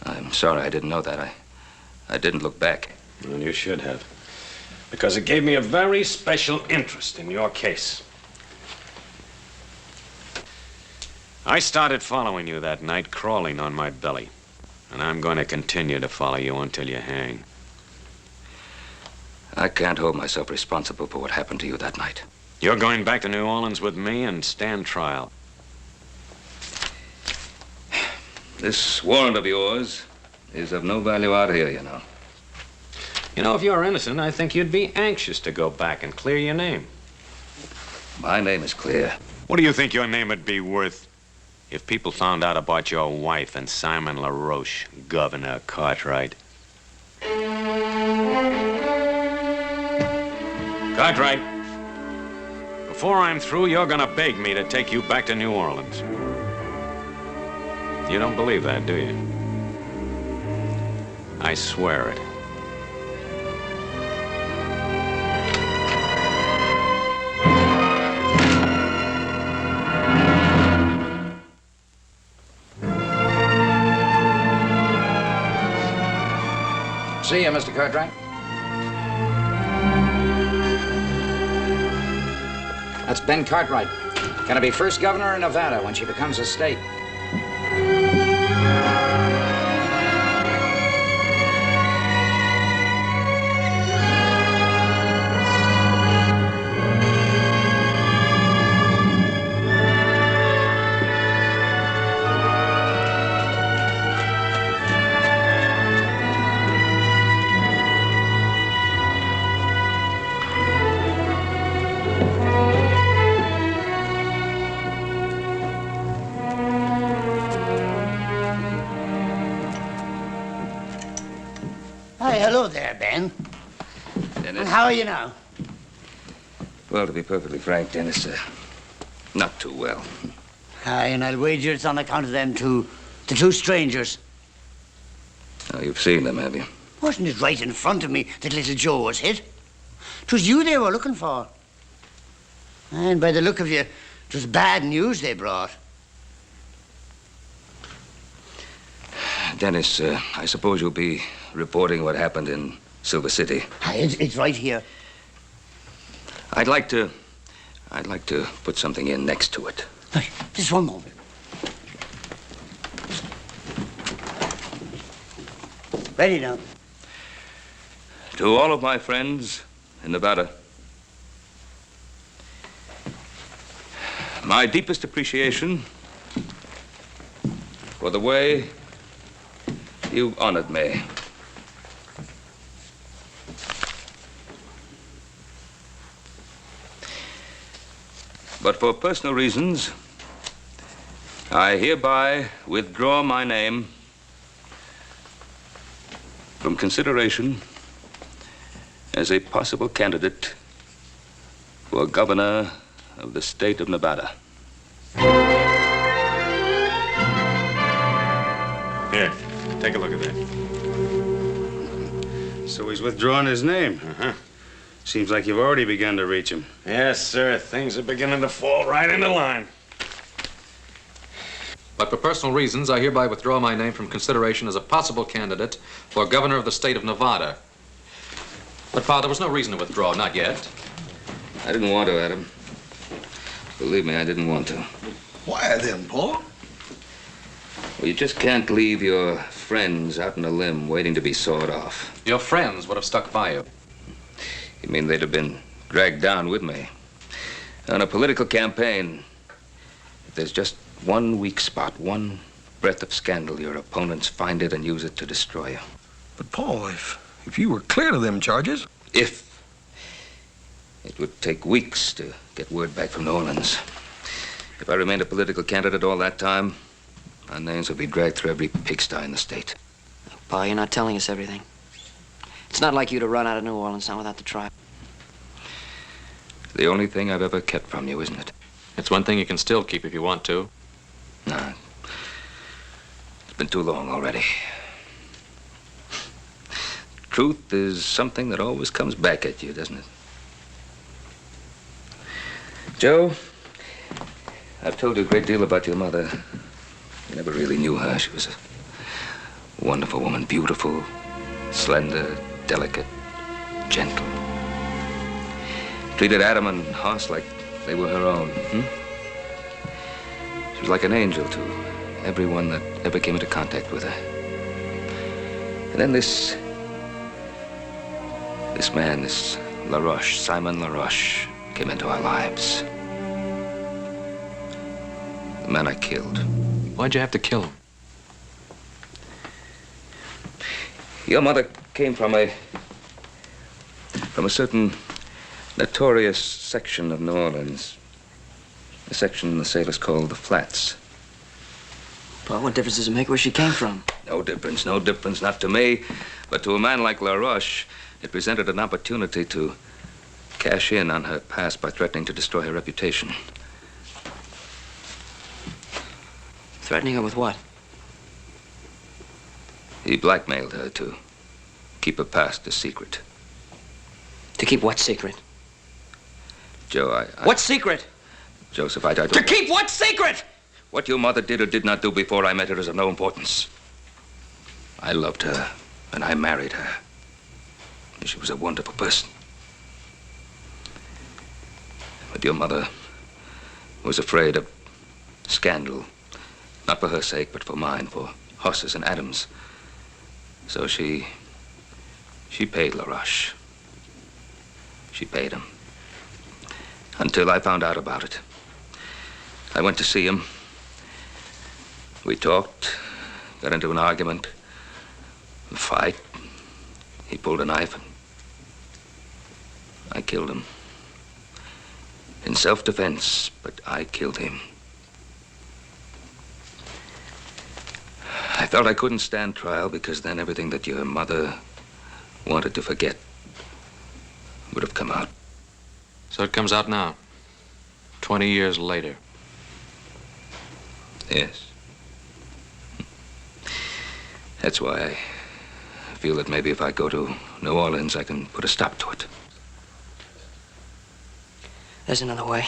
I'm sorry I didn't know that. I didn't look back.
Well, you should have. Because it gave me a very special interest in your case. I started following you that night, crawling on my belly. And I'm going to continue to follow you until you hang.
I can't hold myself responsible for what happened to you that night.
You're going back to New Orleans with me and stand trial.
This warrant of yours is of no value out here, you know.
You know, if you're innocent, I think you'd be anxious to go back and clear your name.
My name is clear.
What do you think your name would be worth if people found out about your wife and Simon LaRoche, Governor Cartwright? Cartwright, before I'm through, you're gonna beg me to take you back to New Orleans. You don't believe that, do you? I swear it.
See you, Mr. Cartwright. That's Ben Cartwright. Gonna be first governor in Nevada when she becomes a state.
Hi, hello there, Ben.
Dennis?
And how are you now?
Well, to be perfectly frank, Dennis, not too well.
Aye, and I'll wager it's on account of them two, the two strangers.
Oh, you've seen them, have you?
Wasn't it right in front of me that little Joe was hit? 'Twas you they were looking for. And by the look of you, it was bad news they brought.
Dennis, I suppose you'll be reporting what happened in Silver City.
Aye, it's right here.
I'd like to put something in next to it.
Aye, just one moment. Ready now.
To all of my friends in Nevada, my deepest appreciation for the way you've honored me. But for personal reasons, I hereby withdraw my name from consideration as a possible candidate for governor of the state of Nevada.
Here, take a look at that.
So he's withdrawing his name.
Uh-huh.
Seems like you've already begun to reach him.
Yes, sir. Things are beginning to fall right into line.
But for personal reasons, I hereby withdraw my name from consideration as a possible candidate for governor of the state of Nevada. But, Pa, there was no reason to withdraw, not yet.
I didn't want to, Adam. Believe me, I didn't want to.
Why then, Paul?
Well, you just can't leave your friends out on a limb waiting to be sawed off.
Your friends would have stuck by you.
You mean they'd have been dragged down with me? On a political campaign, if there's just one weak spot, one breath of scandal, your opponents find it and use it to destroy you.
But, Paul, if you were clear of them charges...
If. It would take weeks to get word back from New Orleans. If I remained a political candidate all that time, our names would be dragged through every pigsty in the state.
Pa, you're not telling us everything. It's not like you to run out of New Orleans now without the trial.
The only thing I've ever kept from you, isn't it?
It's one thing you can still keep if you want to.
No. It's been too long already. Truth is something that always comes back at you, doesn't it? Joe, I've told you a great deal about your mother. You never really knew her. She was a wonderful woman, beautiful, slender, delicate, gentle. Treated Adam and Hoss like they were her own. She was like an angel to everyone that ever came into contact with her. And then this man, this LaRoche, Simon LaRoche, came into our lives. The man I killed.
Why'd you have to kill him?
Your mother came from a certain notorious section of New Orleans. A section the sailors called the Flats.
Well, what difference does it make where she came from?
No difference, not to me. But to a man like LaRoche, it presented an opportunity to cash in on her past by threatening to destroy her reputation.
Threatening her with what?
He blackmailed her to keep her past a secret.
To keep what secret?
Joe,
What secret?
Joseph, I don't...
To keep what secret?
What your mother did or did not do before I met her is of no importance. I loved her, and I married her. She was a wonderful person. But your mother was afraid of scandal. Not for her sake, but for mine, for Hoss's and Adam's. So she paid LaRoche. She paid him. Until I found out about it. I went to see him. We talked, got into an argument, a fight. He pulled a knife and I killed him. In self-defense, but I killed him. I felt I couldn't stand trial because then everything that your mother wanted to forget would have come out.
So it comes out now, 20 years later.
Yes. That's why I feel that maybe if I go to New Orleans, I can put a stop to it.
There's another way.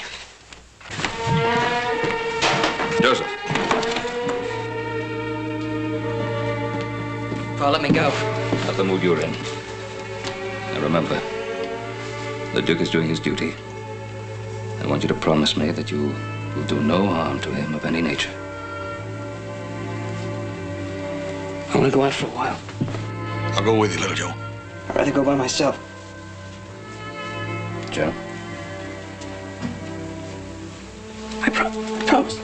Joseph.
Paul, let me go.
Not the mood you're in. Now remember, Leduque is doing his duty. I want you to promise me that you will do no harm to him of any nature.
I want to go out for a while.
I'll go with you, little Joe.
I'd rather go by myself.
Joe?
I promise.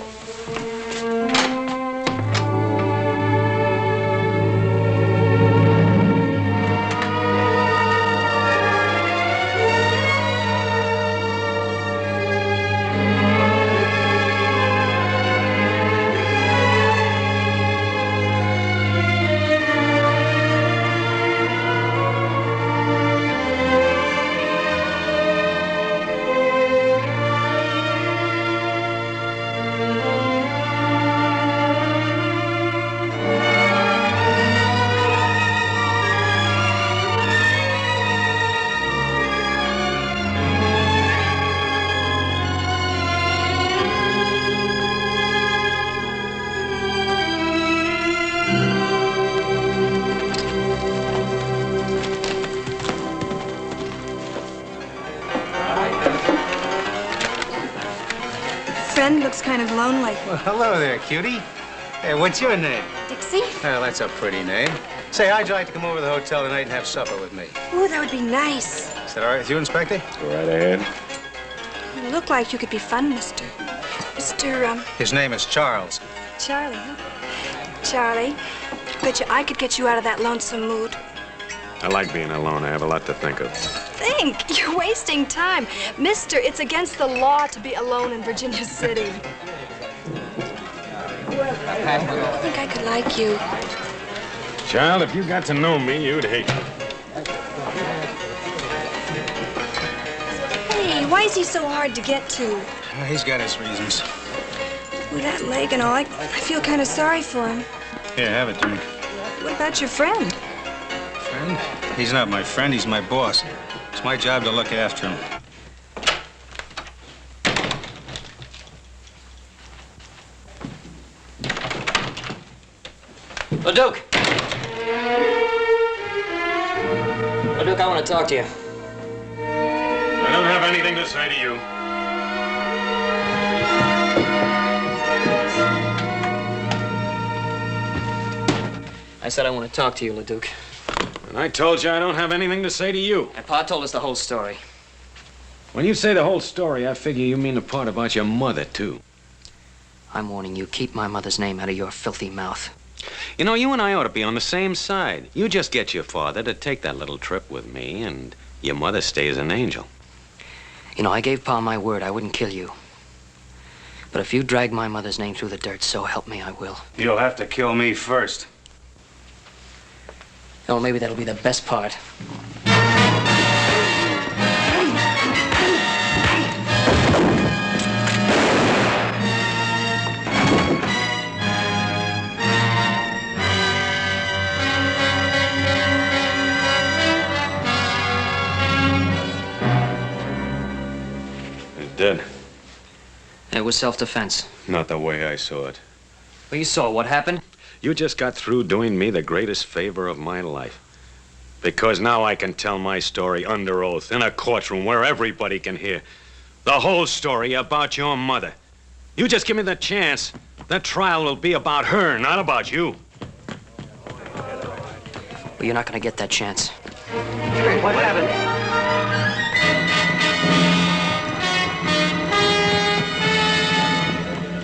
Looks kind of lonely.
Well, hello there, cutie.
Hey, what's your name?
Dixie?
Oh, that's a pretty name. Say, how'd you like to come over to the hotel tonight and have supper with me?
Ooh, that would be nice.
Is that all right with you, Inspector?
Go right ahead.
You look like you could be fun, Mr.
His name is Charles.
Charlie, huh? Charlie, bet you I could get you out of that lonesome mood.
I like being alone. I have a lot to think of.
Think? You're wasting time. Mister, it's against the law to be alone in Virginia City.
I think I could like you.
Child, if you got to know me, you'd hate me.
Hey, why is he so hard to get to?
He's got his reasons.
With that leg and all, I feel kind of sorry for him.
Here, have a drink.
What about your friend?
Friend? He's not my friend, he's my boss. It's my job to look after him.
Leduque! Leduque, I want to talk to you.
I don't have anything to say to you.
I said I want to talk to you, Leduque.
And I told you I don't have anything to say to you.
And Pa told us the whole story.
When you say the whole story, I figure you mean the part about your mother, too.
I'm warning you, keep my mother's name out of your filthy mouth.
You know, you and I ought to be on the same side. You just get your father to take that little trip with me, and your mother stays an angel.
You know, I gave Pa my word I wouldn't kill you. But if you drag my mother's name through the dirt, so help me, I will.
You'll have to kill me first.
Oh, maybe that'll be the best part.
He's dead.
It was self-defense.
Not the way I saw it.
Well, you saw what happened?
You just got through doing me the greatest favor of my life. Because now I can tell my story under oath in a courtroom where everybody can hear. The whole story about your mother. You just give me the chance. That trial will be about her, not about you.
Well, you're not going to get that chance.
What happened?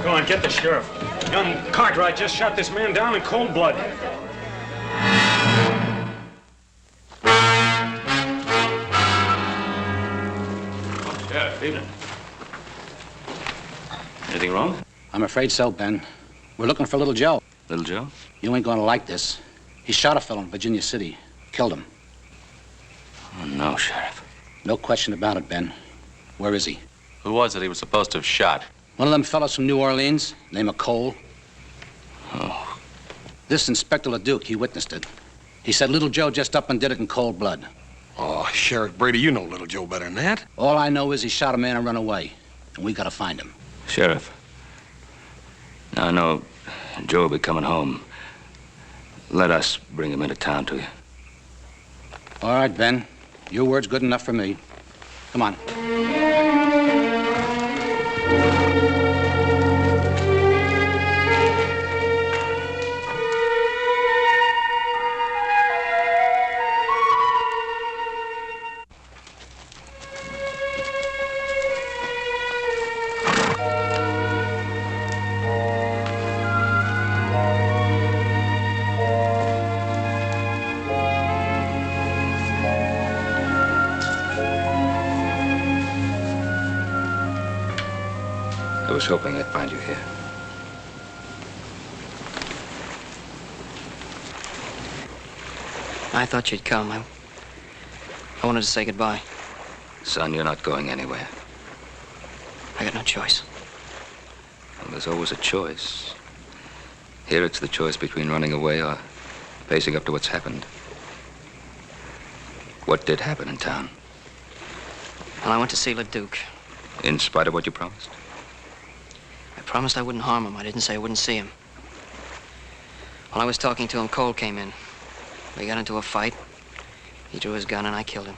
Go on, get the sheriff. Young Cartwright just shot this man down in cold blood.
Sheriff, evening.
Anything wrong?
I'm afraid so, Ben. We're looking for Little Joe.
Little Joe?
You ain't gonna like this. He shot a fellow in Virginia City. Killed him.
Oh, no, Sheriff.
No question about it, Ben. Where is he?
Who was it he was supposed to have shot?
One of them fellows from New Orleans, named Cole.
Oh.
This Inspector Leduque, he witnessed it. He said Little Joe just up and did it in cold blood.
Oh, Sheriff Brady, you know Little Joe better than that.
All I know is he shot a man and run away. And we gotta find him.
Sheriff. Now, I know Joe will be coming home. Let us bring him into town to you.
All right, Ben. Your word's good enough for me. Come on.
I was hoping I'd find you here.
I thought you'd come. I wanted to say goodbye.
Son, you're not going anywhere.
I got no choice.
Well, there's always a choice. Here it's the choice between running away or facing up to what's happened. What did happen in town?
Well, I went to see Leduque.
In spite of what you promised?
I promised I wouldn't harm him. I didn't say I wouldn't see him. While I was talking to him, Cole came in. We got into a fight. He drew his gun and I killed him.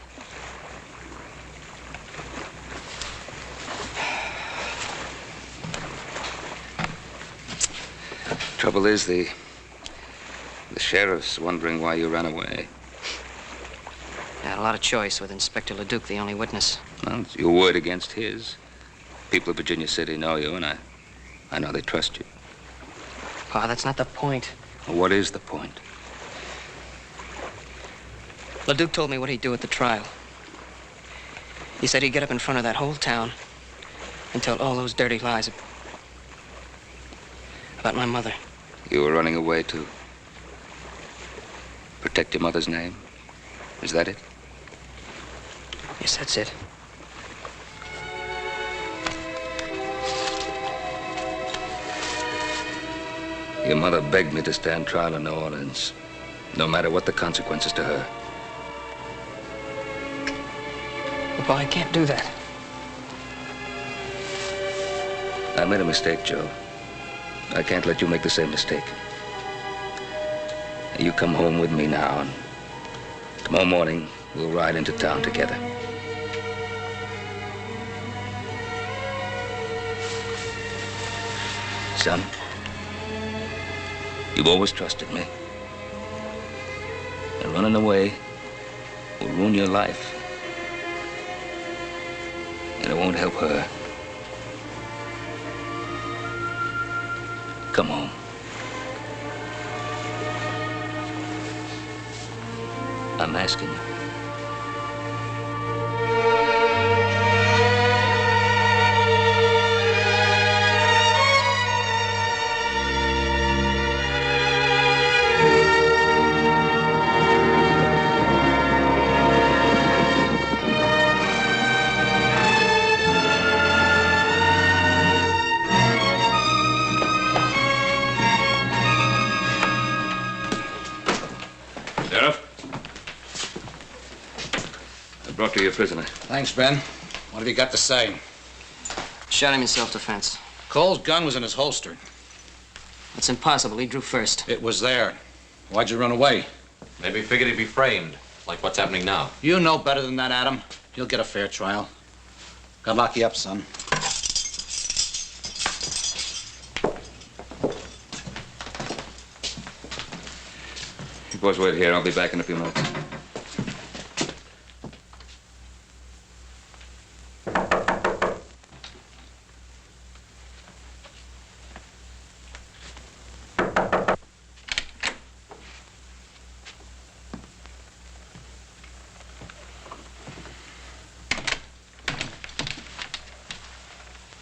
Trouble is, the sheriff's wondering why you ran away.
I had a lot of choice with Inspector Leduque, the only witness.
Well, it's your word against his. People of Virginia City know you, and I know they trust you.
Pa, that's not the point.
Well, what is the point?
Leduque told me what he'd do at the trial. He said he'd get up in front of that whole town and tell all those dirty lies about my mother.
You were running away to protect your mother's name? Is that it?
Yes, that's it.
Your mother begged me to stand trial in New Orleans, no matter what the consequences to her.
Well, Pa, I can't do that.
I made a mistake, Joe. I can't let you make the same mistake. You come home with me now, and tomorrow morning we'll ride into town together. Son, you've always trusted me. And running away will ruin your life. And it won't help her. Come home. I'm asking you. Brought to your prisoner.
Thanks, Ben. What have you got to say?
Shot him in self-defense.
Cole's gun was in his holster.
That's impossible. He drew first.
It was there. Why'd you run away?
Maybe he figured he'd be framed, like what's happening now.
You know better than that, Adam. You'll get a fair trial. God lock you up, son.
You boys wait here. I'll be back in a few minutes.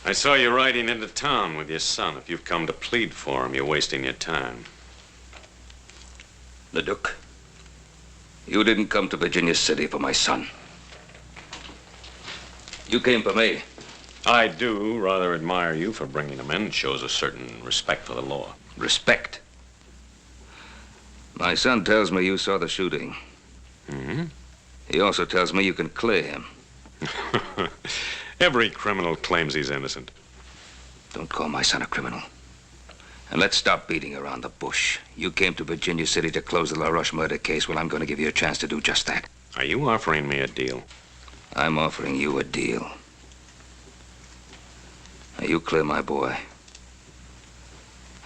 I saw you riding into town with your son. If you've come to plead for him, you're wasting your time.
Leduque, you didn't come to Virginia City for my son. You came for me.
I do rather admire you for bringing him in. It shows a certain respect for the law.
Respect? My son tells me you saw the shooting.
Mm-hmm.
He also tells me you can clear him.
Every criminal claims he's innocent.
Don't call my son a criminal. And let's stop beating around the bush. You came to Virginia City to close the LaRoche murder case. Well, I'm going to give you a chance to do just that.
Are you offering me a deal?
I'm offering you a deal. Now, you clear my boy.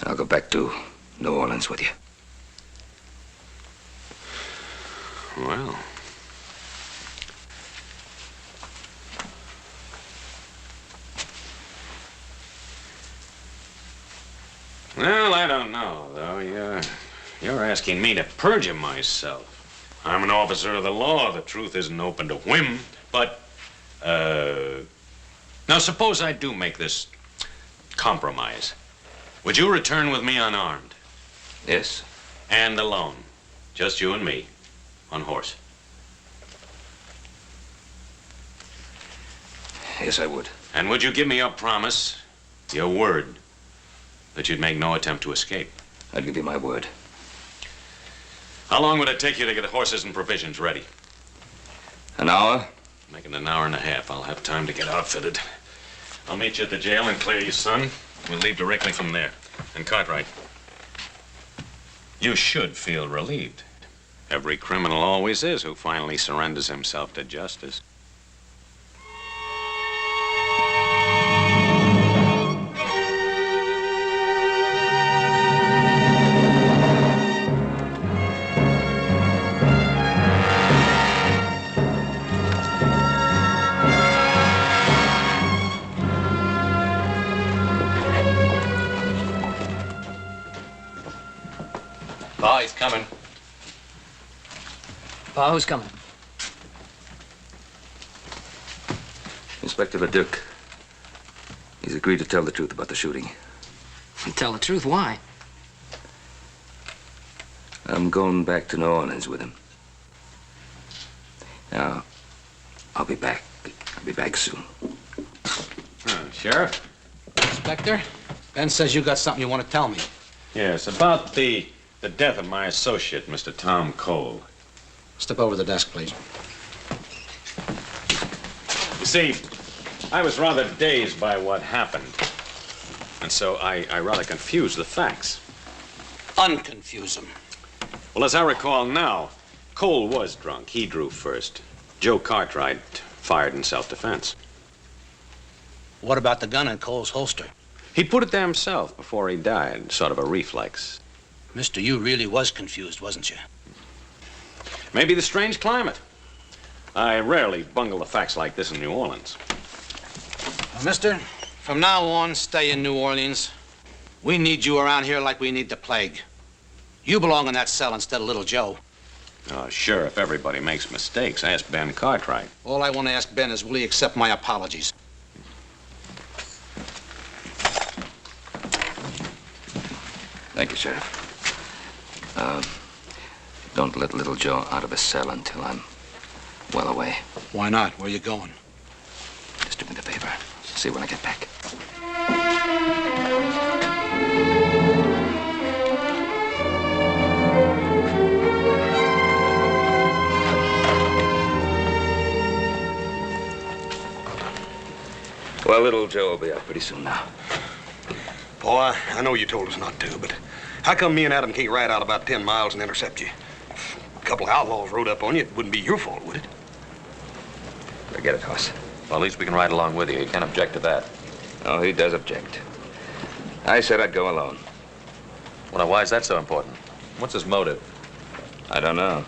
And I'll go back to New Orleans with you.
Well... Well, I don't know, though. You're asking me to perjure myself. I'm an officer of the law. The truth isn't open to whim. But, now suppose I do make this compromise. Would you return with me unarmed?
Yes.
And alone? Just you and me, on horse?
Yes, I would.
And would you give me your promise, your word, that you'd make no attempt to escape?
I'd give you my word.
How long would it take you to get horses and provisions ready?
An hour?
Make it an hour and a half. I'll have time to get outfitted. I'll meet you at the jail and clear you, son. We'll leave directly from there. And Cartwright, you should feel relieved. Every criminal always is who finally surrenders himself to justice.
Pa, he's coming.
Pa, who's coming?
Inspector Leduque. He's agreed to tell the truth about the shooting.
Tell the truth, why?
I'm going back to New Orleans with him. Now, I'll be back. I'll be back soon.
Sheriff? Inspector? Ben says you got something you want to tell me.
Yes, about the death of my associate, Mr. Tom Cole.
Step over to the desk, please.
You see, I was rather dazed by what happened. And so I rather confused the facts.
Unconfuse them.
Well, as I recall now, Cole was drunk. He drew first. Joe Cartwright fired in self-defense.
What about the gun in Cole's holster?
He put it there himself before he died, sort of a reflex.
Mister, you really was confused, wasn't you?
Maybe the strange climate. I rarely bungle the facts like this in New Orleans.
Well, mister, from now on, stay in New Orleans. We need you around here like we need the plague. You belong in that cell instead of little Joe.
Oh, sure, if everybody makes mistakes. Ask Ben Cartwright.
All I want to ask Ben is, will he accept my apologies?
Thank you, Sheriff. Don't let little Joe out of his cell until I'm well away.
Why not? Where are you going?
Just do me the favor. See you when I get back. Well, little Joe will be out pretty soon now.
Boy, I know you told us not to, but how come me and Adam can't ride out about 10 miles and intercept you? If a couple of outlaws rode up on you, it wouldn't be your fault, would it?
Forget it, Hoss.
Well, at least we can ride along with you. You can't object to that.
Oh, he does object. I said I'd go alone.
Well, now, why is that so important? What's his motive?
I don't know.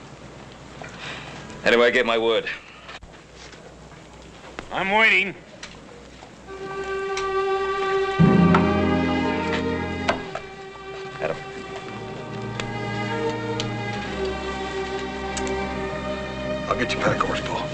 Anyway, I gave my word.
I'm waiting.
Adam.
I'll get you pack horse, Paul.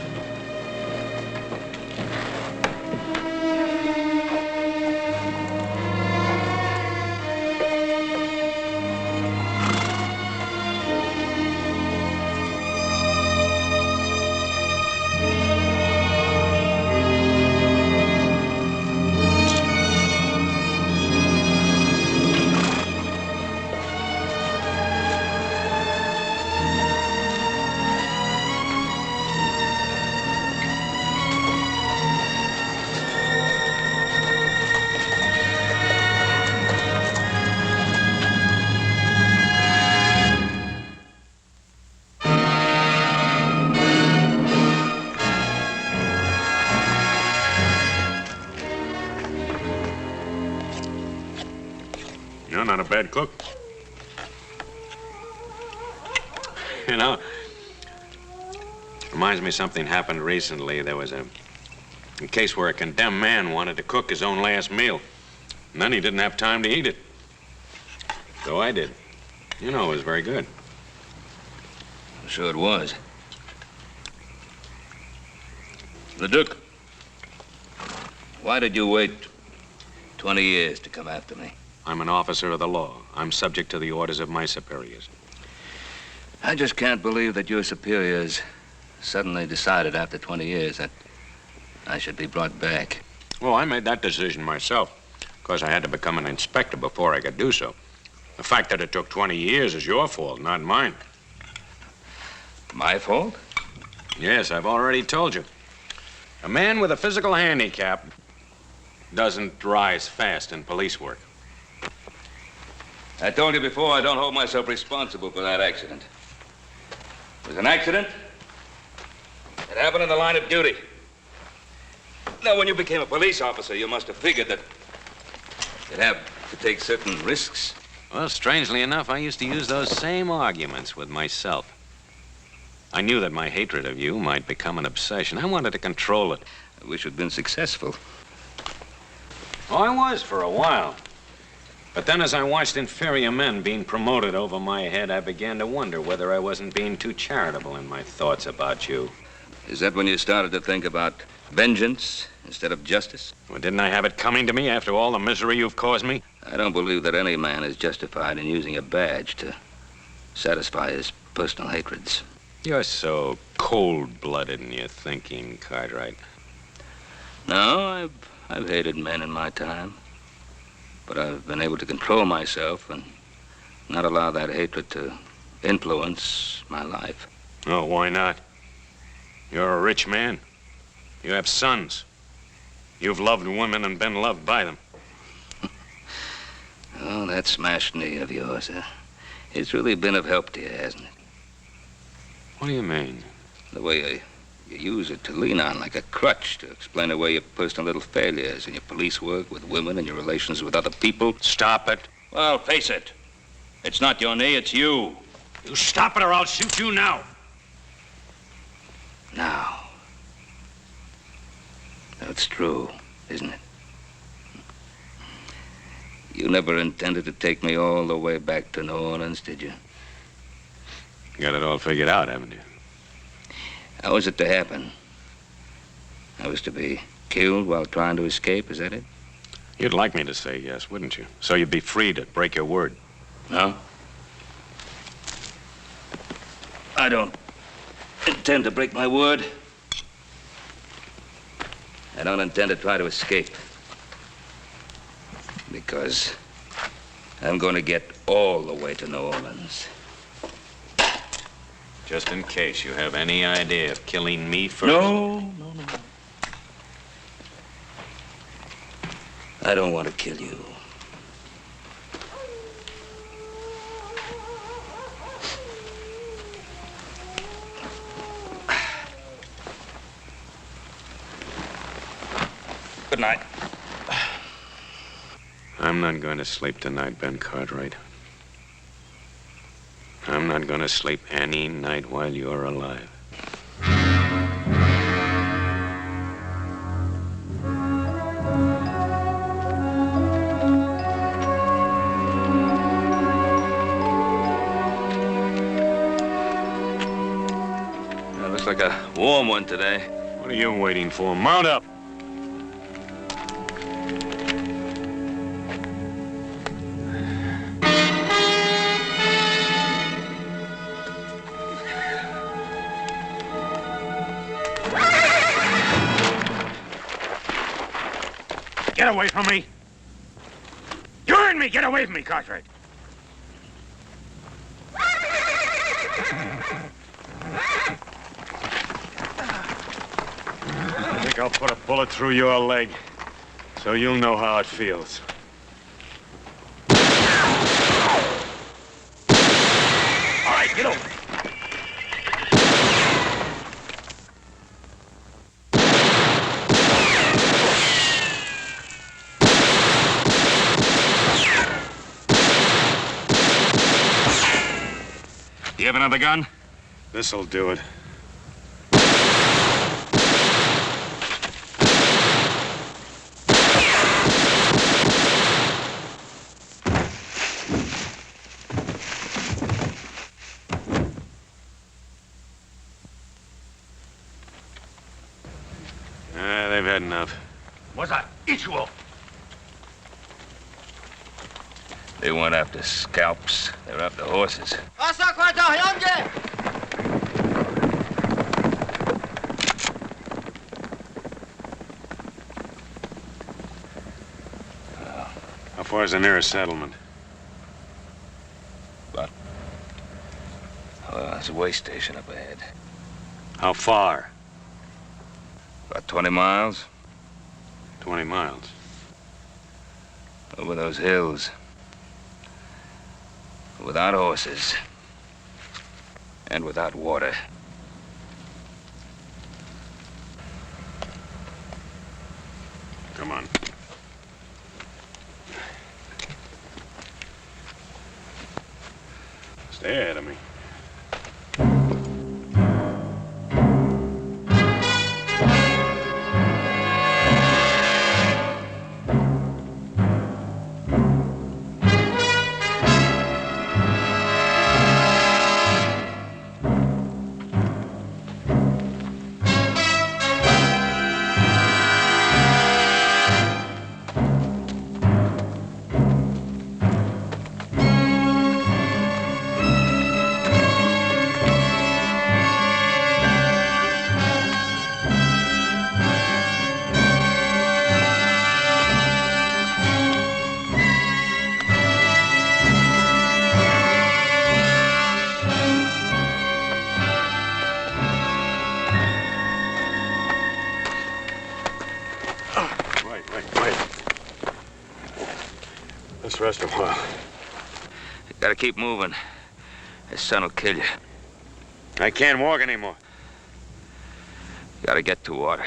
You're not a bad cook. You know, reminds me something happened recently. There was a case where a condemned man wanted to cook his own last meal. And then he didn't have time to eat it. So I did. You know, it was very good.
Sure it was. Leduque, why did you wait 20 years to come after me?
I'm an officer of the law. I'm subject to the orders of my superiors.
I just can't believe that your superiors suddenly decided after 20 years that I should be brought back.
Well, I made that decision myself, because I had to become an inspector before I could do so. The fact that it took 20 years is your fault, not mine.
My fault?
Yes, I've already told you. A man with a physical handicap doesn't rise fast in police work.
I told you before, I don't hold myself responsible for that accident. It was an accident. It happened in the line of duty. Now, when you became a police officer, you must have figured that you'd have to take certain risks.
Well, strangely enough, I used to use those same arguments with myself. I knew that my hatred of you might become an obsession. I wanted to control it.
I wish you'd been successful.
Oh, I was for a while. But then as I watched inferior men being promoted over my head, I began to wonder whether I wasn't being too charitable in my thoughts about you.
Is that when you started to think about vengeance instead of justice?
Well, didn't I have it coming to me after all the misery you've caused me?
I don't believe that any man is justified in using a badge to satisfy his personal hatreds.
You're so cold-blooded in your thinking, Cartwright.
No, I've hated men in my time. But I've been able to control myself and not allow that hatred to influence my life.
Oh, why not? You're a rich man. You have sons. You've loved women and been loved by them.
Oh, that smashed knee of yours, it's really been of help to you, hasn't it?
What do you mean?
The way you use it to lean on like a crutch to explain away your personal little failures in your police work with women and your relations with other people.
Stop it.
Well, face it. It's not your knee, it's you.
You stop it or I'll shoot you now.
Now. That's true, isn't it? You never intended to take me all the way back to New Orleans, did you?
You got it all figured out, haven't you?
How was it to happen? I was to be killed while trying to escape, is that it?
You'd like me to say yes, wouldn't you? So you'd be free to break your word.
No? I don't intend to break my word. I don't intend to try to escape. Because I'm going to get all the way to New Orleans.
Just in case you have any idea of killing me first.
No. I don't want to kill you. Good night.
I'm not going to sleep tonight, Ben Cartwright. I'm not going to sleep any night while you're alive.
That looks like a warm one today.
What are you waiting for? Mount up!
Get away from me! You heard me! Get away from me, Cartwright!
I think I'll put a bullet through your leg, so you'll know how it feels.
All right, get over.
You have another gun? This'll do it. They've had enough.
What's that? Issue.
They weren't after scalps. They were after horses.
How far is the nearest settlement?
Well, there's a way station up ahead.
How far?
About 20 miles.
20 miles.
Over those hills. Without horses. And without water.
Come on. Stay ahead of me. just a while.
You gotta keep moving. His son will kill you.
I can't walk anymore.
You gotta get to water.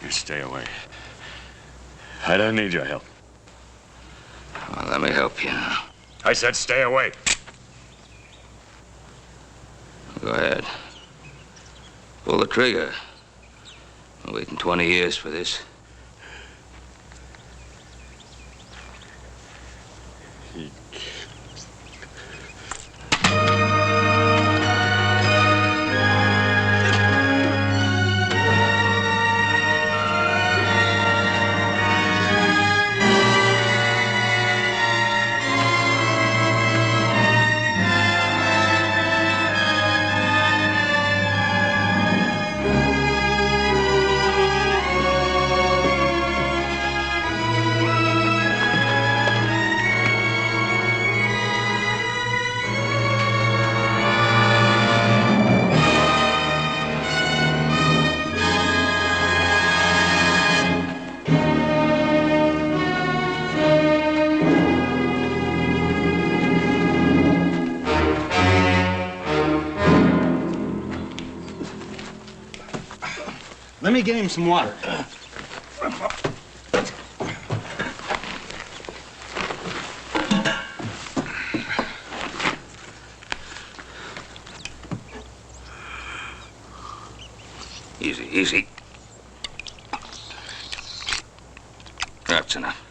Stay away. I don't need your help.
Well, let me help you now.
I said stay away.
Go ahead. Pull the trigger. I'm waiting 20 years for this.
Let me get him some water.
Easy, easy. That's enough.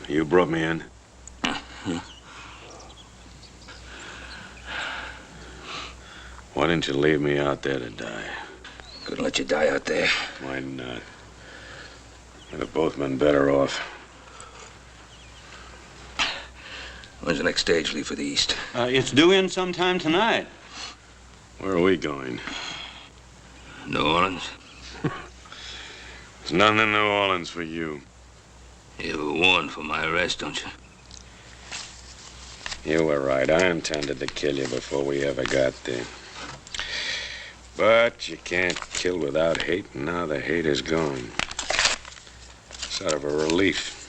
You brought me in? Why didn't you leave me out there to die?
Couldn't let you die out there.
Why not? We'd have both been better off.
When's the next stage leave for the East?
It's due in sometime tonight.
Where are we going?
New Orleans.
There's nothing in New Orleans for you.
You were warned for my arrest, don't you?
You were right. I intended to kill you before we ever got there. But you can't kill without hate, and now the hate is gone. Sort of a relief.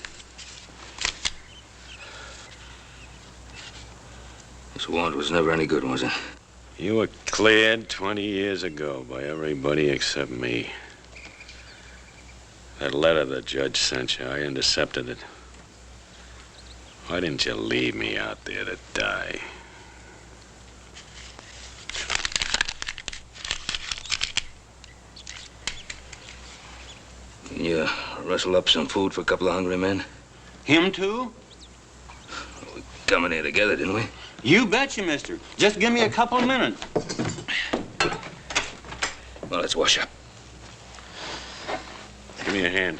This warrant was never any good, was it?
You were cleared 20 years ago by everybody except me. That letter the judge sent you, I intercepted it. Why didn't you leave me out there to die?
Can you rustle up some food for a couple of hungry men?
Him too?
We come in here together, didn't we?
You betcha, mister. Just give me a couple of minutes.
Well, let's wash up.
Give me a hand.